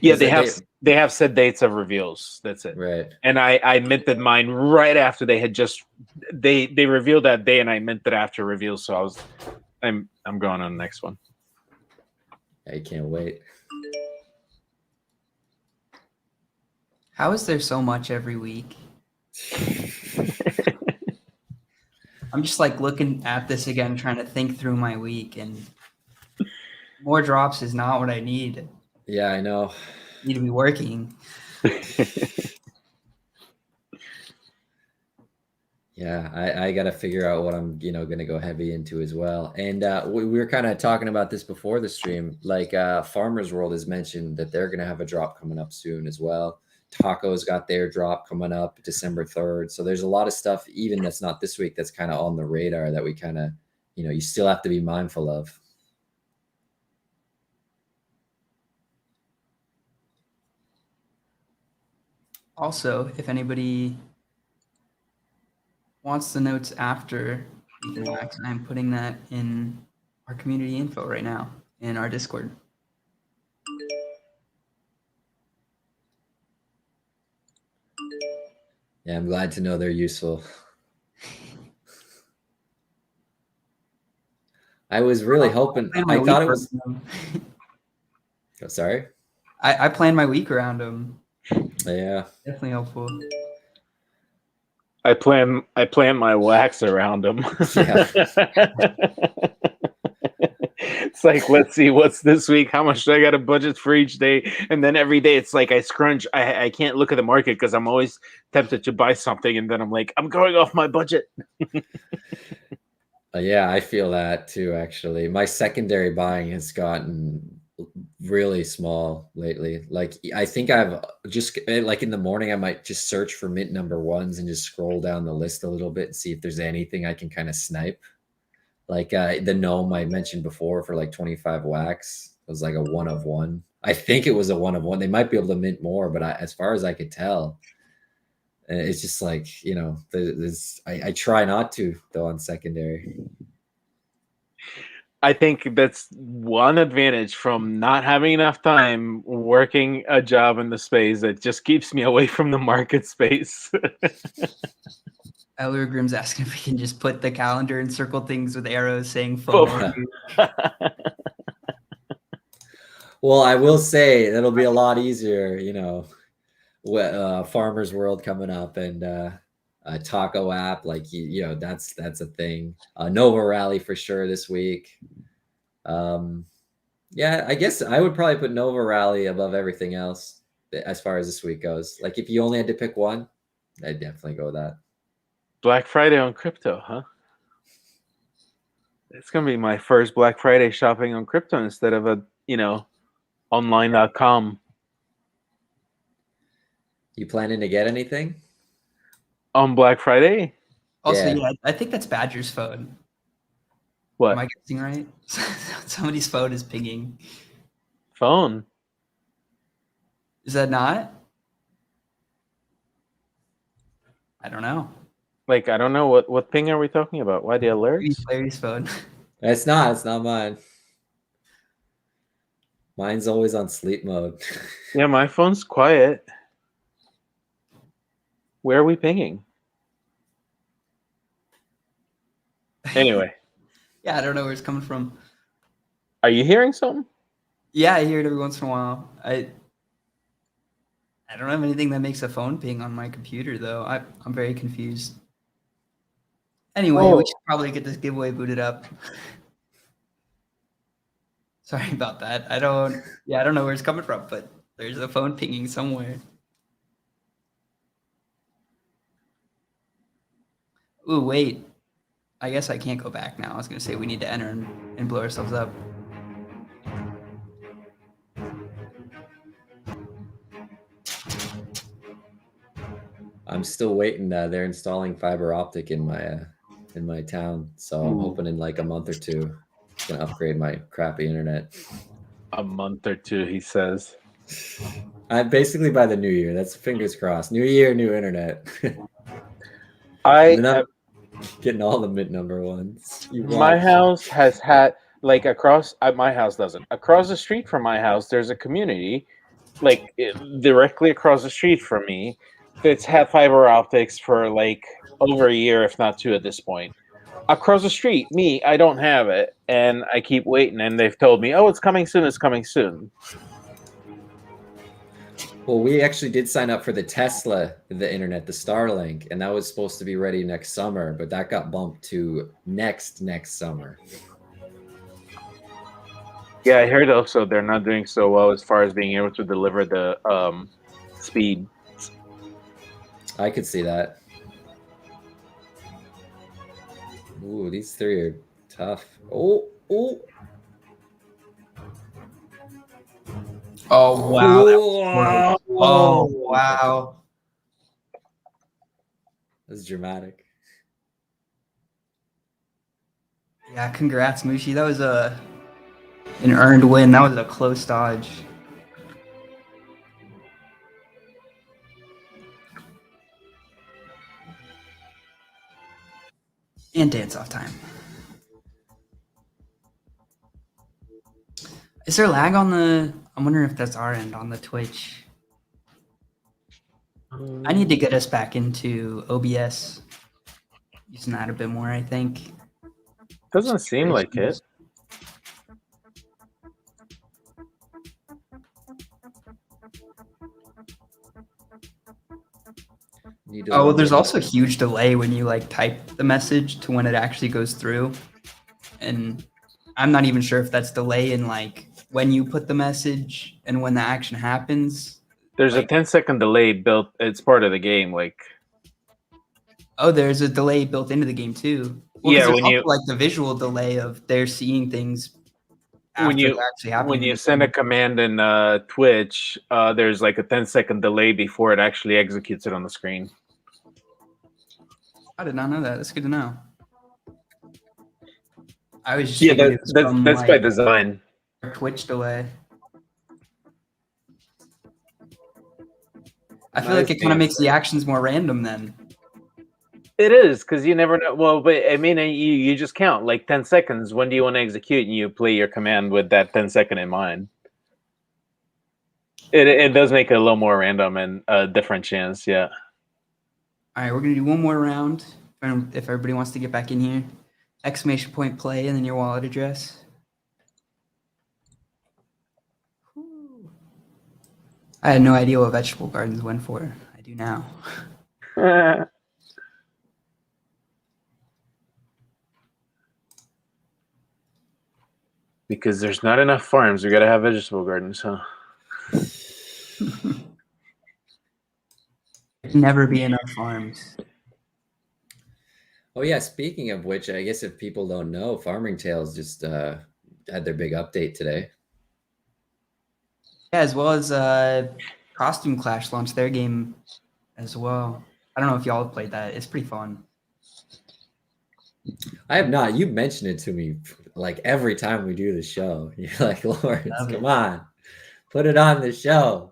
Yeah, they have set dates of reveals. That's it. Right. And I minted mine right after they had just they revealed that day, and I minted after reveal. So I'm going on the next one. I can't wait. How is there so much every week? I'm just like looking at this again, trying to think through my week, and more drops is not what I need. Yeah, I know. I need to be working. Yeah, I got to figure out what I'm, going to go heavy into as well. And we were kind of talking about this before the stream. Like Farmers World has mentioned that they're going to have a drop coming up soon as well. Taco's got their drop coming up December 3rd. So there's a lot of stuff, even that's not this week, that's kind of on the radar that we kind of, you still have to be mindful of. Also, if anybody wants the notes after Week in Wax, I'm putting that in our community info right now in our Discord. Yeah, I'm glad to know they're useful. I was really hoping. I thought it was. Oh, sorry. I planned my week around them. Yeah. Definitely helpful. I plan my wax around them. Yeah. It's like, let's see what's this week. How much do I got a budget for each day? And then every day it's like I scrunch. I can't look at the market because I'm always tempted to buy something, and then I'm like, I'm going off my budget. Yeah, I feel that too, actually. My secondary buying has gotten really small lately. Like, I think I've just, like in the morning, I might just search for mint number ones and just scroll down the list a little bit and see if there's anything I can kind of snipe. Like the gnome I mentioned before for like 25 wax was like a 1 of 1. I think it was a 1 of 1. They might be able to mint more, but as far as I could tell, it's just like, you know, I try not to, though, on secondary. I think that's one advantage from not having enough time working a job in the space that just keeps me away from the market space. Elder Grimm's asking if we can just put the calendar and circle things with arrows saying FOMO. Well, I will say that'll be a lot easier, you know, Farmer's World coming up and a taco app, like you know, that's a thing. Nova Rally for sure this week. Yeah, I guess I would probably put Nova Rally above everything else as far as this week goes. Like if you only had to pick one, I'd definitely go with that. Black Friday on crypto, huh? It's gonna be my first Black Friday shopping on crypto instead of a, you know, online.com. You planning to get anything On Black Friday? Also, Yeah. yeah, I think that's Badger's phone. What? Am I guessing right? Somebody's phone is pinging. Phone? Is that not? I don't know. Like, I don't know what ping are we talking about? Why the alerts? Larry's phone. It's not mine. Mine's always on sleep mode. Yeah, my phone's quiet. Where are we pinging? Anyway. Yeah, I don't know where it's coming from. Are you hearing something? Yeah, I hear it every once in a while. I don't have anything that makes a phone ping on my computer, though. I'm very confused. Anyway, we should probably get this giveaway booted up. Sorry about that. I don't know where it's coming from, but there's a phone pinging somewhere. Ooh, wait. I guess I can't go back now. I was going to say we need to enter and blow ourselves up. I'm still waiting. They're installing fiber optic in my town, so I'm hoping in like a month or two, I can upgrade my crappy internet. A month or two, he says. I'm basically by the new year. That's fingers crossed. New year, new internet. I'm getting all the mint number ones. My house has had, like, my house doesn't. Across the street from my house, there's a community, like directly across the street from me, that's had fiber optics for like over a year, if not two at this point. Across the street, I don't have it, and I keep waiting, and they've told me, oh, it's coming soon, it's coming soon. Well, we actually did sign up for the Tesla, the internet, the Starlink, and that was supposed to be ready next summer, but that got bumped to next summer. Yeah, I heard also they're not doing so well as far as being able to deliver the speed. I could see that. Ooh, these three are tough. Oh. Oh, wow. Oh, wow. That's dramatic. Yeah, congrats, Mushi. That was an earned win. That was a close dodge. And dance off time. Is there lag on the? I'm wondering if that's our end on the Twitch. I need to get us back into OBS, using that a bit more, I think. Doesn't seem like it. Oh, well, there's also a huge delay when you like type the message to when it actually goes through. And I'm not even sure if that's delay in like when you put the message and when the action happens. There's like, a 10-second delay built. It's part of the game. Like, oh, there's a delay built into the game too. Well, yeah, there's when also, you like the visual delay of they're seeing things when after you they're actually happening. when you send a command in Twitch, there's like a 10-second delay before it actually executes it on the screen. I did not know that. That's good to know. I was just Yeah, that's by design. Twitch delay. I feel like it kind of makes the actions more random then. It is, because you never know. Well, but I mean, you just count like 10 seconds. When do you want to execute? And you play your command with that 10-second in mind. It does make it a little more random and a different chance, yeah. All right, we're going to do one more round. If everybody wants to get back in here. Exclamation point play and then your wallet address. I had no idea what vegetable gardens went for. I do now. Because there's not enough farms. We got to have vegetable gardens, huh? Never be enough farms. Oh yeah, speaking of which, I guess if people don't know, Farming Tales just had their big update today. Yeah, as well as Costume Clash launched their game as well. I don't know if y'all have played that. It's pretty fun. I have not. You mentioned it to me like every time we do the show. You're like, Lawrence, come on, put it on the show.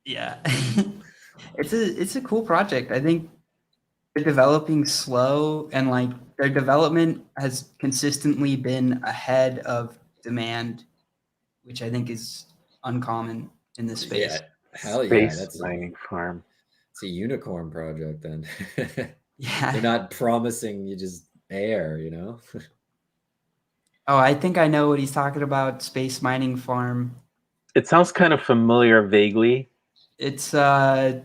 Yeah, it's a cool project. I think they're developing slow, and like their development has consistently been ahead of demand, which I think is uncommon in this space. Yeah, hell yeah, Space mining farm. It's a unicorn project then. Yeah, they're not promising you just air, you know. Oh, I think I know what he's talking about. Space mining farm. It sounds kind of familiar, vaguely. It's oh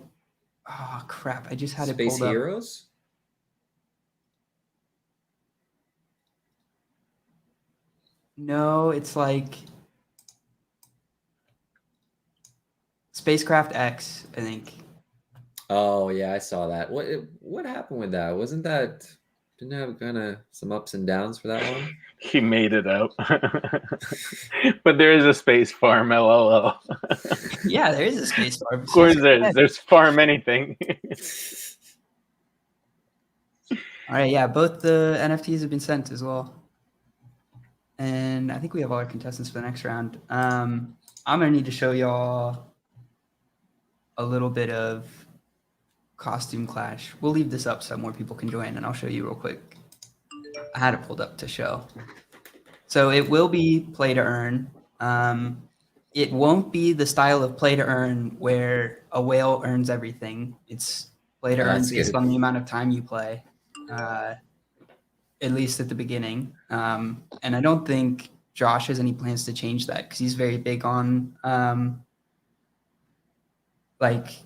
crap! I just had it pulled up. Space Heroes. No, it's like Spacecraft X, I think. Oh yeah, I saw that. What happened with that? Didn't have kind of some ups and downs for that one? He made it up. But there is a space farm, LOL. Yeah, there is a space farm. Of course there's farm anything. All right, yeah, both the NFTs have been sent as well. And I think we have all our contestants for the next round. I'm gonna need to show y'all a little bit of Costume Clash. We'll leave this up so more people can join, and I'll show you real quick. I had it pulled up to show. So it will be play to earn. It won't be the style of play to earn where a whale earns everything. It's play to earn based on the amount of time you play, at least at the beginning. And I don't think Josh has any plans to change that because he's very big on like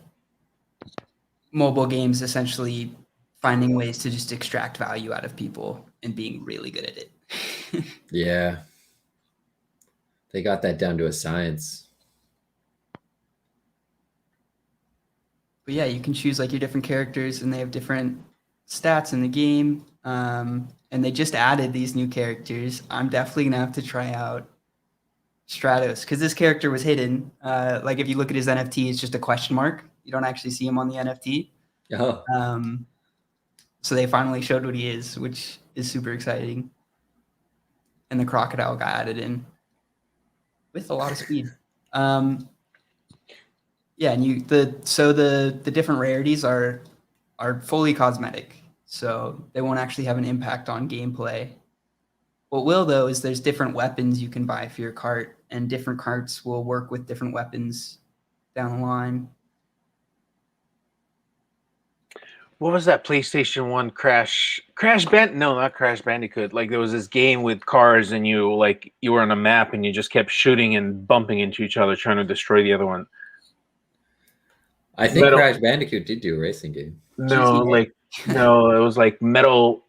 mobile games essentially finding ways to just extract value out of people and being really good at it. Yeah. They got that down to a science. But yeah, you can choose like your different characters and they have different stats in the game. And they just added these new characters. I'm definitely gonna have to try out Stratos because this character was hidden. Like if you look at his NFT, it's just a question mark. You don't actually see him on the NFT. Oh. So they finally showed what he is, which is super exciting. And the crocodile got added in with a lot of speed. Yeah, and the different rarities are fully cosmetic. so they won't actually have an impact on gameplay. What will, though, is there's different weapons you can buy for your cart, and different carts will work with different weapons down the line. What was that PlayStation 1 No, not Crash Bandicoot. Like there was this game with cars and you were on a map and you just kept shooting and bumping into each other trying to destroy the other one. I think Crash Bandicoot did do a racing game. No, no, it was like metal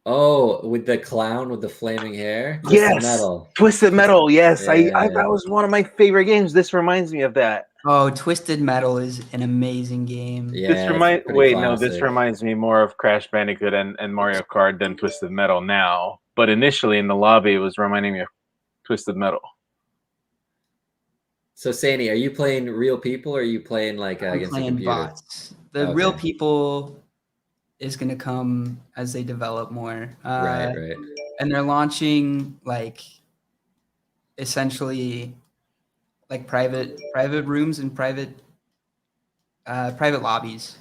Oh, with the clown with the flaming hair? Twisted Metal. Twisted Metal, yes. Yeah. That was one of my favorite games. This reminds me of that. Oh, Twisted Metal is an amazing game. Yeah, this reminds me more of Crash Bandicoot and Mario Kart than Twisted Metal now. But initially in the lobby, it was reminding me of Twisted Metal. So, Sani, are you playing real people or are you playing like against the computer? Bots. The real people is going to come as they develop more. Right. And they're launching essentially private rooms and private lobbies.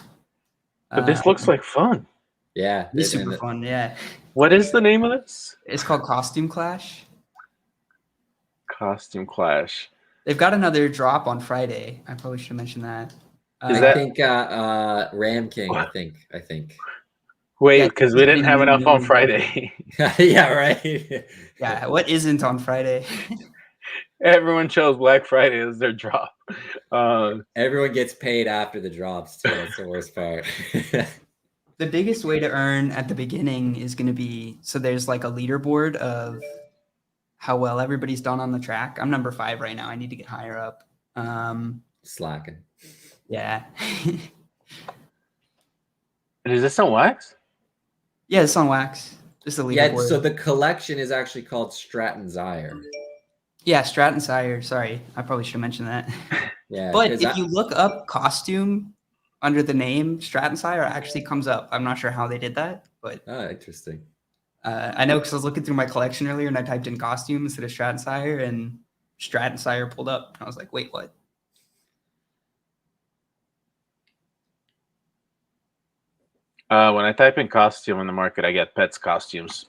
But this looks like fun. Yeah. It's super fun, yeah. What is the name of this? It's called Costume Clash. Costume Clash. They've got another drop on Friday. I probably should have mentioned that. I think Ram King, I think. Wait, because we didn't have enough on Friday. Yeah, right. Yeah, what isn't on Friday? Everyone chose Black Friday as their drop. Everyone gets paid after the drops, too. That's the worst part. The biggest way to earn at the beginning is going to be, so there's like a leaderboard of how well everybody's done on the track. I'm number 5 right now. I need to get higher up. Slacking. Yeah. Is this on wax? Yeah, it's on wax. This is a leaderboard. Yeah, so the collection is actually called Stratton Zyre. Yeah, Stratton Zyre. Sorry, I probably should have mentioned that. Yeah, but if you look up costume under the name, Stratton Zyre actually comes up. I'm not sure how they did that, but interesting. I know because I was looking through my collection earlier and I typed in costume instead of Stratton Zyre, and Stratton Zyre pulled up. And I was like, wait, what? When I type in costume in the market, I get pets costumes.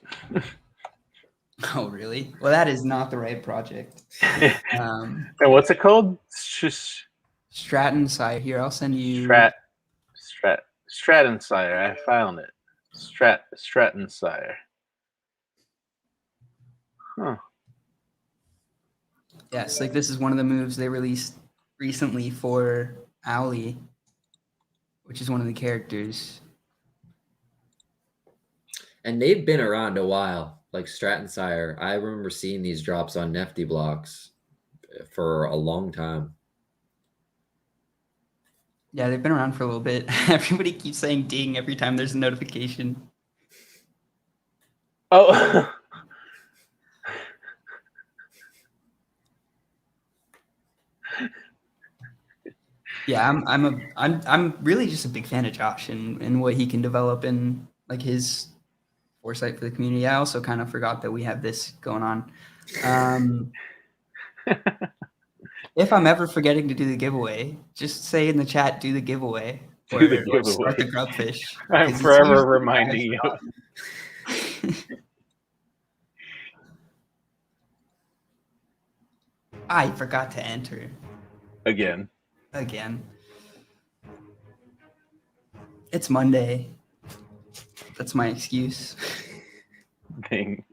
Oh, really? Well, that is not the right project. And what's it called? Stratton Zyre. Here, I'll send you. Stratton Zyre. I found it. Stratton Zyre. Huh. Yes, this is one of the moves they released recently for Owly, which is one of the characters. And they've been around a while, like Stratton Zyre. I remember seeing these drops on Nifty blocks for a long time. Yeah, they've been around for a little bit. Everybody keeps saying ding every time there's a notification. Oh. Yeah, I'm really just a big fan of Josh and what he can develop in his foresight for the community. I also kind of forgot that we have this going on. If I'm ever forgetting to do the giveaway, just say in the chat, do the giveaway. Or start the grubfish. I'm forever reminding you. I forgot to enter. Again. It's Monday. That's my excuse. Ding.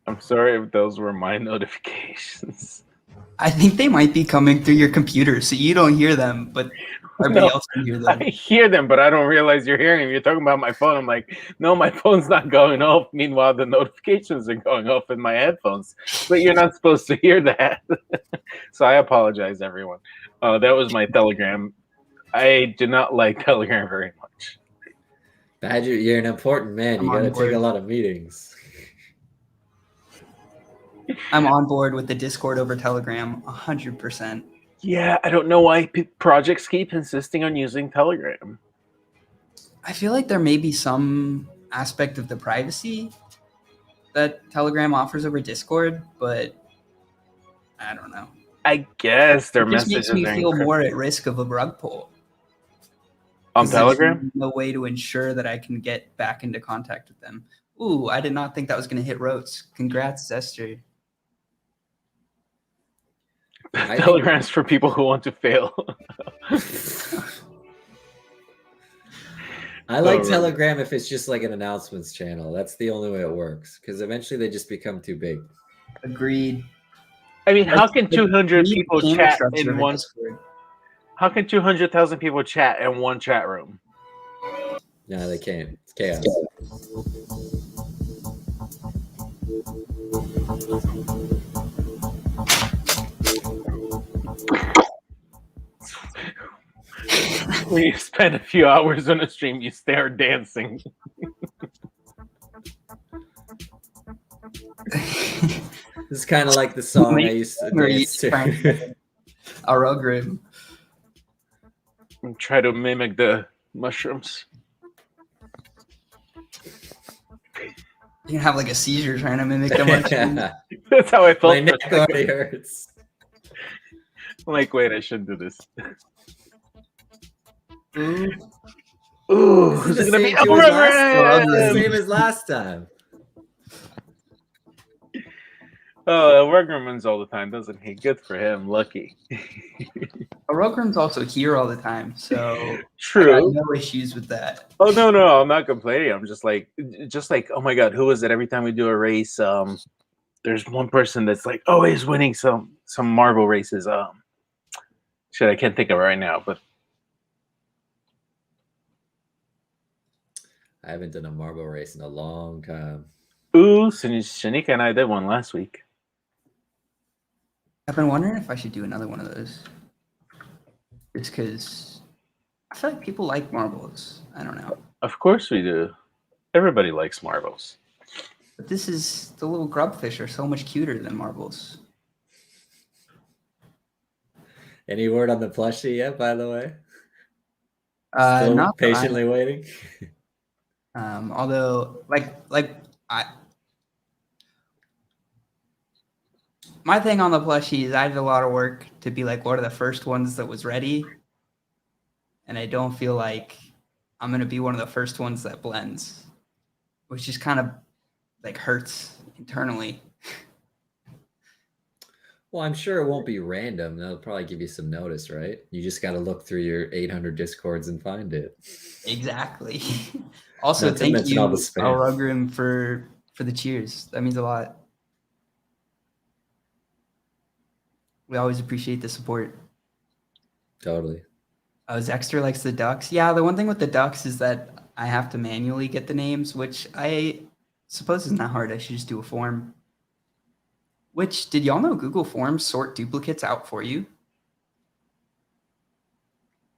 I'm sorry if those were my notifications. I think they might be coming through your computer, so you don't hear them, but everybody else can hear them. I hear them, but I don't realize you're hearing them. You're talking about my phone. I'm like, no, my phone's not going off. Meanwhile, the notifications are going off in my headphones. But you're not supposed to hear that. So I apologize, everyone. That was my Telegram. I do not like Telegram very much. Badger, you're an important man. You got to take a lot of meetings. I'm on board with the Discord over Telegram 100%. Yeah, I don't know why projects keep insisting on using Telegram. I feel like there may be some aspect of the privacy that Telegram offers over Discord, but I don't know. I guess their It just messages makes me are feel more at encrypted. risk of a rug pull. On 'Cause there's Telegram? no way to ensure that I can get back into contact with them. Ooh, I did not think that was going to hit Rotes. Congrats, Esther. I think- Telegram's for people who want to fail. I like Oh, right. Telegram if it's just like an announcements channel. That's the only way it works, because eventually they just become too big. Agreed. I mean, how Like, can 200 we need people channel chat structure in of a one? Discord. How can 200,000 people chat in one chat room? No, they can't. It's chaos. When you spend a few hours on a stream, you start dancing. This is kind of like the song I used to Or you dance trying to. to our algorithm. And try to mimic the mushrooms. You can have like a seizure trying to mimic the mushrooms. That's how I felt. My neck already hurts. I'm like, wait, I shouldn't do this. Ooh. Ooh, This who's is it the gonna be? same tune as last time. Algorithm! The same as last time. Oh, Algorithm wins all the time, doesn't he? Good for him. Lucky. Algorithm's also here all the time, so I got True. no issues with that. Oh no, I'm not complaining. I'm just like, oh my god, who is it? Every time we do a race, there's one person that's like always winning some marble races. Shit, I can't think of it right now, but I haven't done a marble race in a long time. ooh, Shanika and I did one last week. I've been wondering if I should do another one of those. Just because I feel like people like marbles. I don't know. Of course we do. Everybody likes marbles. But this is the little grubfish are so much cuter than marbles. Any word on the plushie yet, by the way? Still Not that patiently waiting? although my thing on the plushie is I did a lot of work to be like one of the first ones that was ready. And I don't feel like I'm gonna be one of the first ones that blends, which just kind of like hurts internally. Well, I'm sure it won't be random. They'll probably give you some notice, right? You just got to look through your 800 discords and find it. Exactly. Also, Not to thank mention you, all the spam. Alrugrim, for the cheers. That means a lot. We always appreciate the support. Totally. Oh, Zexter likes the ducks. Yeah, the one thing with the ducks is that I have to manually get the names, which I suppose is not hard. I should just do a form. Which, did y'all know Google Forms sort duplicates out for you?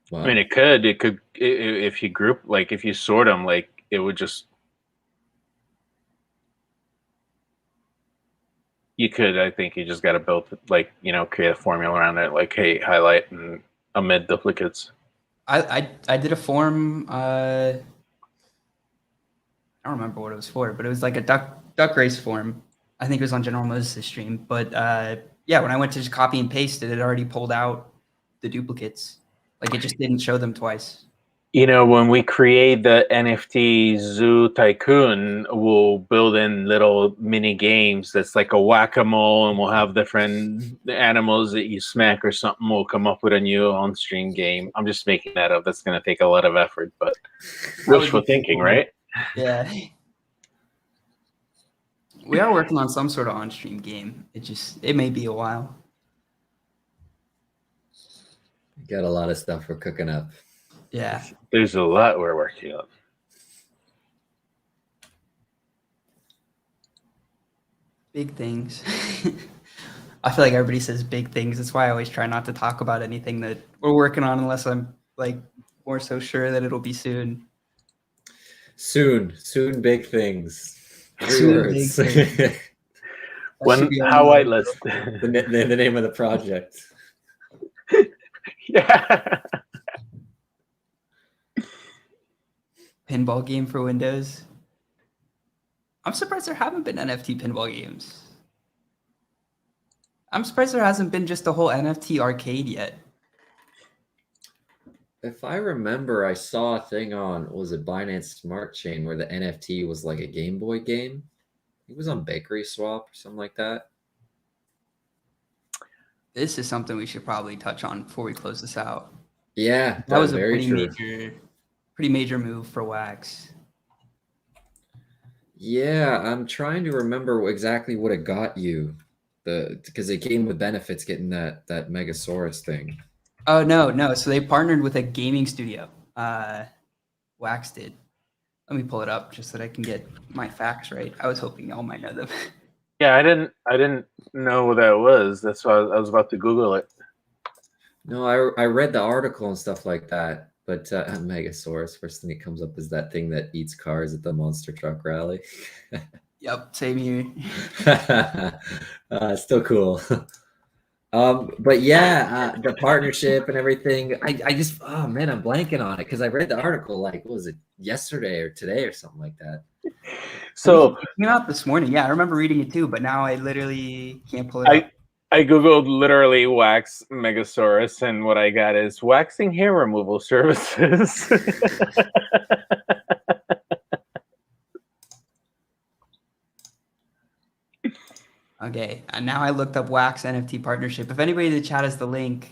Wow. I mean, it could if you group, like if you sort them, like it would just. You could, I think, you just got to build like create a formula around it, like hey, highlight and omit duplicates. I did a form. I don't remember what it was for, but it was like a duck race form. I think it was on General Moses' stream. But yeah, when I went to just copy and paste it, it already pulled out the duplicates. Like it just didn't show them twice. When we create the NFT Zoo Tycoon, we'll build in little mini games that's like a whack-a-mole, and we'll have different animals that you smack or something. We'll come up with a new on-stream game. I'm just making that up. That's going to take a lot of effort, but wishful thinking, right? Yeah. We are working on some sort of on-stream game. It may be a while. Got a lot of stuff we're cooking up. Yeah. There's a lot we're working on. Big things. I feel like everybody says big things. That's why I always try not to talk about anything that we're working on unless I'm like more so sure that it'll be soon. Soon, big things. 3 Soon, words. big things. How whitelist? the name of the project. Yeah. Pinball game for Windows. I'm surprised there haven't been NFT pinball games. I'm surprised there hasn't been just a whole NFT arcade yet. If I remember, I saw a thing on, what was it, Binance Smart Chain, where the NFT was like a Game Boy game. It was on Bakery Swap or something like that. This is something we should probably touch on before we close this out. Yeah, That was a very true. pretty major move for Wax. Yeah, I'm trying to remember exactly what it got you. Because it came with benefits getting that Megasaurus thing. Oh no. So they partnered with a gaming studio. Wax did. Let me pull it up just so that I can get my facts right. I was hoping y'all might know them. Yeah, I didn't know what that was. That's why I was about to Google it. No, I read the article and stuff like that. But Megasaurus, first thing that comes up is that thing that eats cars at the monster truck rally. Yep, same here. Still cool. But yeah, the partnership and everything. I just, oh man, I'm blanking on it because I read the article like, what was it, yesterday or today or something like that. So it came out this morning. Yeah, I remember reading it too, but now I literally can't pull it up. I googled literally wax Megasaurus, and what I got is waxing hair removal services. Okay, and now I looked up Wax NFT partnership. If anybody in the chat has the link,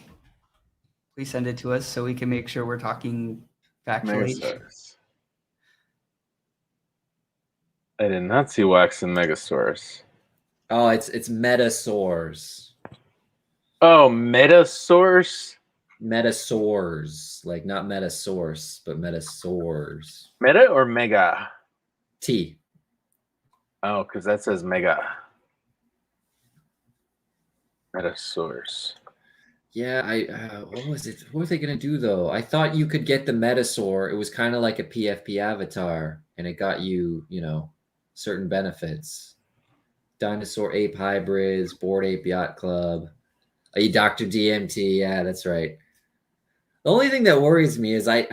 please send it to us so we can make sure we're talking factually. Megasaurus. I did not see wax and Megasaurus. Oh, it's Metasaurs. Oh, Metasaurus? Metasaurs, like not Metasource, but Metasaurs. Meta or Mega? T. Oh, because that says Mega. Metasaurus. Yeah, what was it? What were they gonna do though? I thought you could get the Metasaur. It was kind of like a PFP avatar, and it got you, certain benefits. Dinosaur ape hybrids, Bored Ape Yacht Club, Dr. DMT. Yeah, that's right. The only thing that worries me is I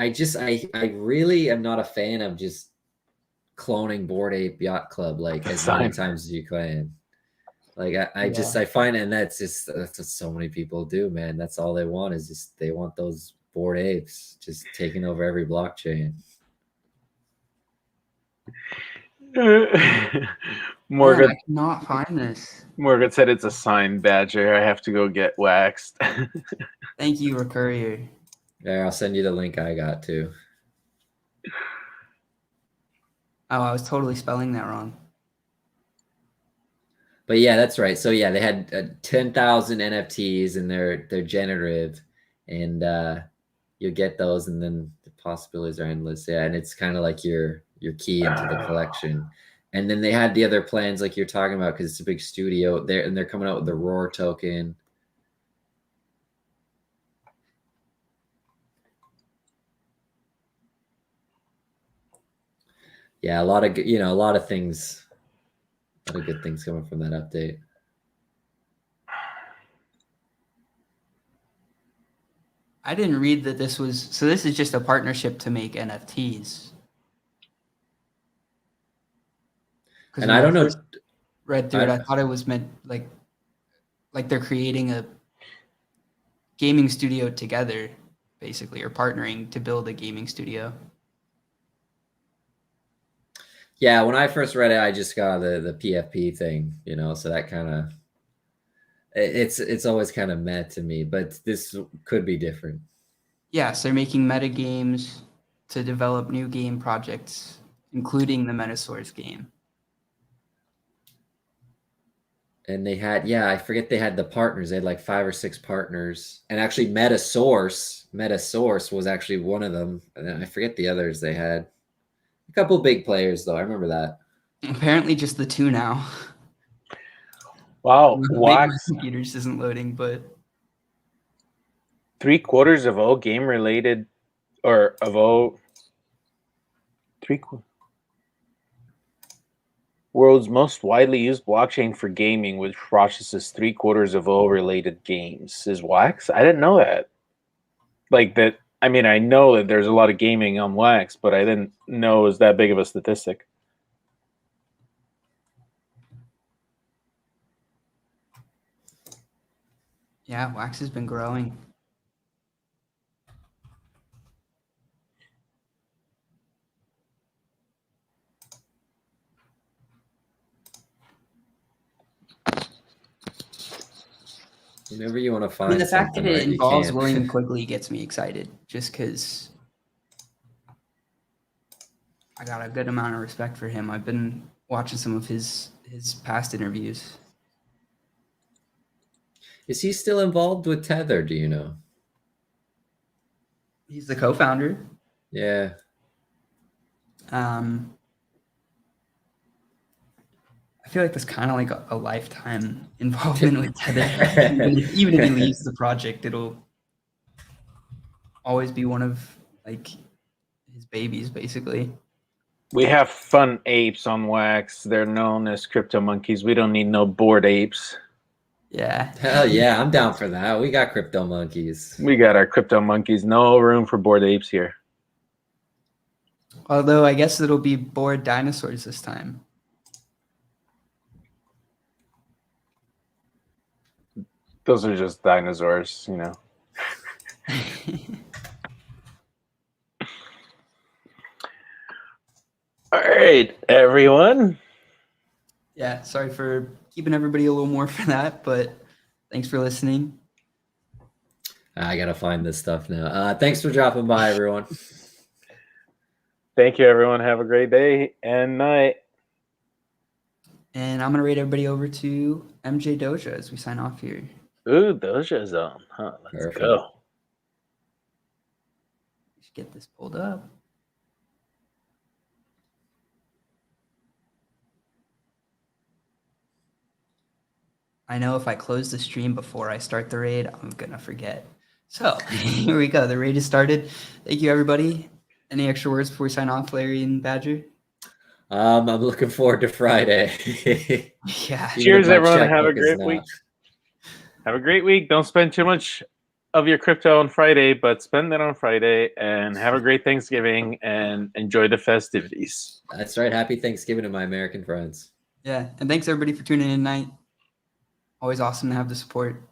really am not a fan of just cloning Bored Ape Yacht Club like as many times as you can. Like I find, and that's what so many people do, man. That's all they want is just they want those Bored Apes just taking over every blockchain. Morgan, I cannot find this. Morgan said it's a signed badger. I have to go get waxed. Thank you, Recourier. Yeah, I'll send you the link I got too. Oh, I was totally spelling that wrong. But yeah, that's right. So yeah, they had 10,000 NFTs and they're generative, and you'll get those, and then the possibilities are endless. Yeah, and it's kind of like your key into the collection. And then they had the other plans like you're talking about because it's a big studio there, and they're coming out with the Roar token. Yeah, a lot of things, a lot of good things coming from that update. I didn't read that this was, so this is just a partnership to make NFTs. And I don't know. Read through it, I thought it was meant like they're creating a gaming studio together, basically, or partnering to build a gaming studio. Yeah, when I first read it, I just got the PFP thing, so that kind of, it's always kind of meh to me, but this could be different. Yes, they're making meta games to develop new game projects, including the Metasaurs game. And they had, I forget, they had the partners. They had like 5 or 6 partners. And actually Metasource was actually one of them. And then I forget the others they had. A couple big players, though. I remember that. Apparently just the 2 now. Wow. Maybe my computer just isn't loading, but 3/4 of all game related, or of all world's most widely used blockchain for gaming, which processes 3/4 of all related games, is Wax. I didn't know that. Like that. I mean, I know that there's a lot of gaming on Wax, but I didn't know it was that big of a statistic. Yeah, Wax has been growing. Whenever you want to I mean, find the fact something, that it right? You involves can't. William Quigley gets me excited, just because I got a good amount of respect for him. I've been watching some of his past interviews. Is he still involved with Tether? Do you know? He's the co-founder. Yeah. I feel like that's kind of like a lifetime involvement with Tether. Even if he leaves the project, it'll always be one of like his babies, basically. We have fun apes on Wax. They're known as crypto monkeys. We don't need no bored apes. Yeah. Hell yeah, I'm down for that. We got crypto monkeys. We got our crypto monkeys. No room for bored apes here. Although I guess it'll be bored dinosaurs this time. Those are just dinosaurs, you know. All right, everyone. Yeah, sorry for keeping everybody a little more for that, but thanks for listening. I gotta find this stuff now. Thanks for dropping by, everyone. Thank you, everyone. Have a great day and night. And I'm going to rate everybody over to MJ Doja as we sign off here. Ooh, Doja Zone. Huh, let's Perfect. go. Let's get this pulled up. I know if I close the stream before I start the raid, I'm going to forget. So here we go. The raid is started. Thank you, everybody. Any extra words before we sign off, Larry and Badger? I'm looking forward to Friday. Yeah. Cheers, everyone. Have a checkbook is great not. week. Have a great week. Don't spend too much of your crypto on Friday, but spend it on Friday and have a great Thanksgiving and enjoy the festivities. That's right. Happy Thanksgiving to my American friends. Yeah. And thanks, everybody, for tuning in tonight. Always awesome to have the support.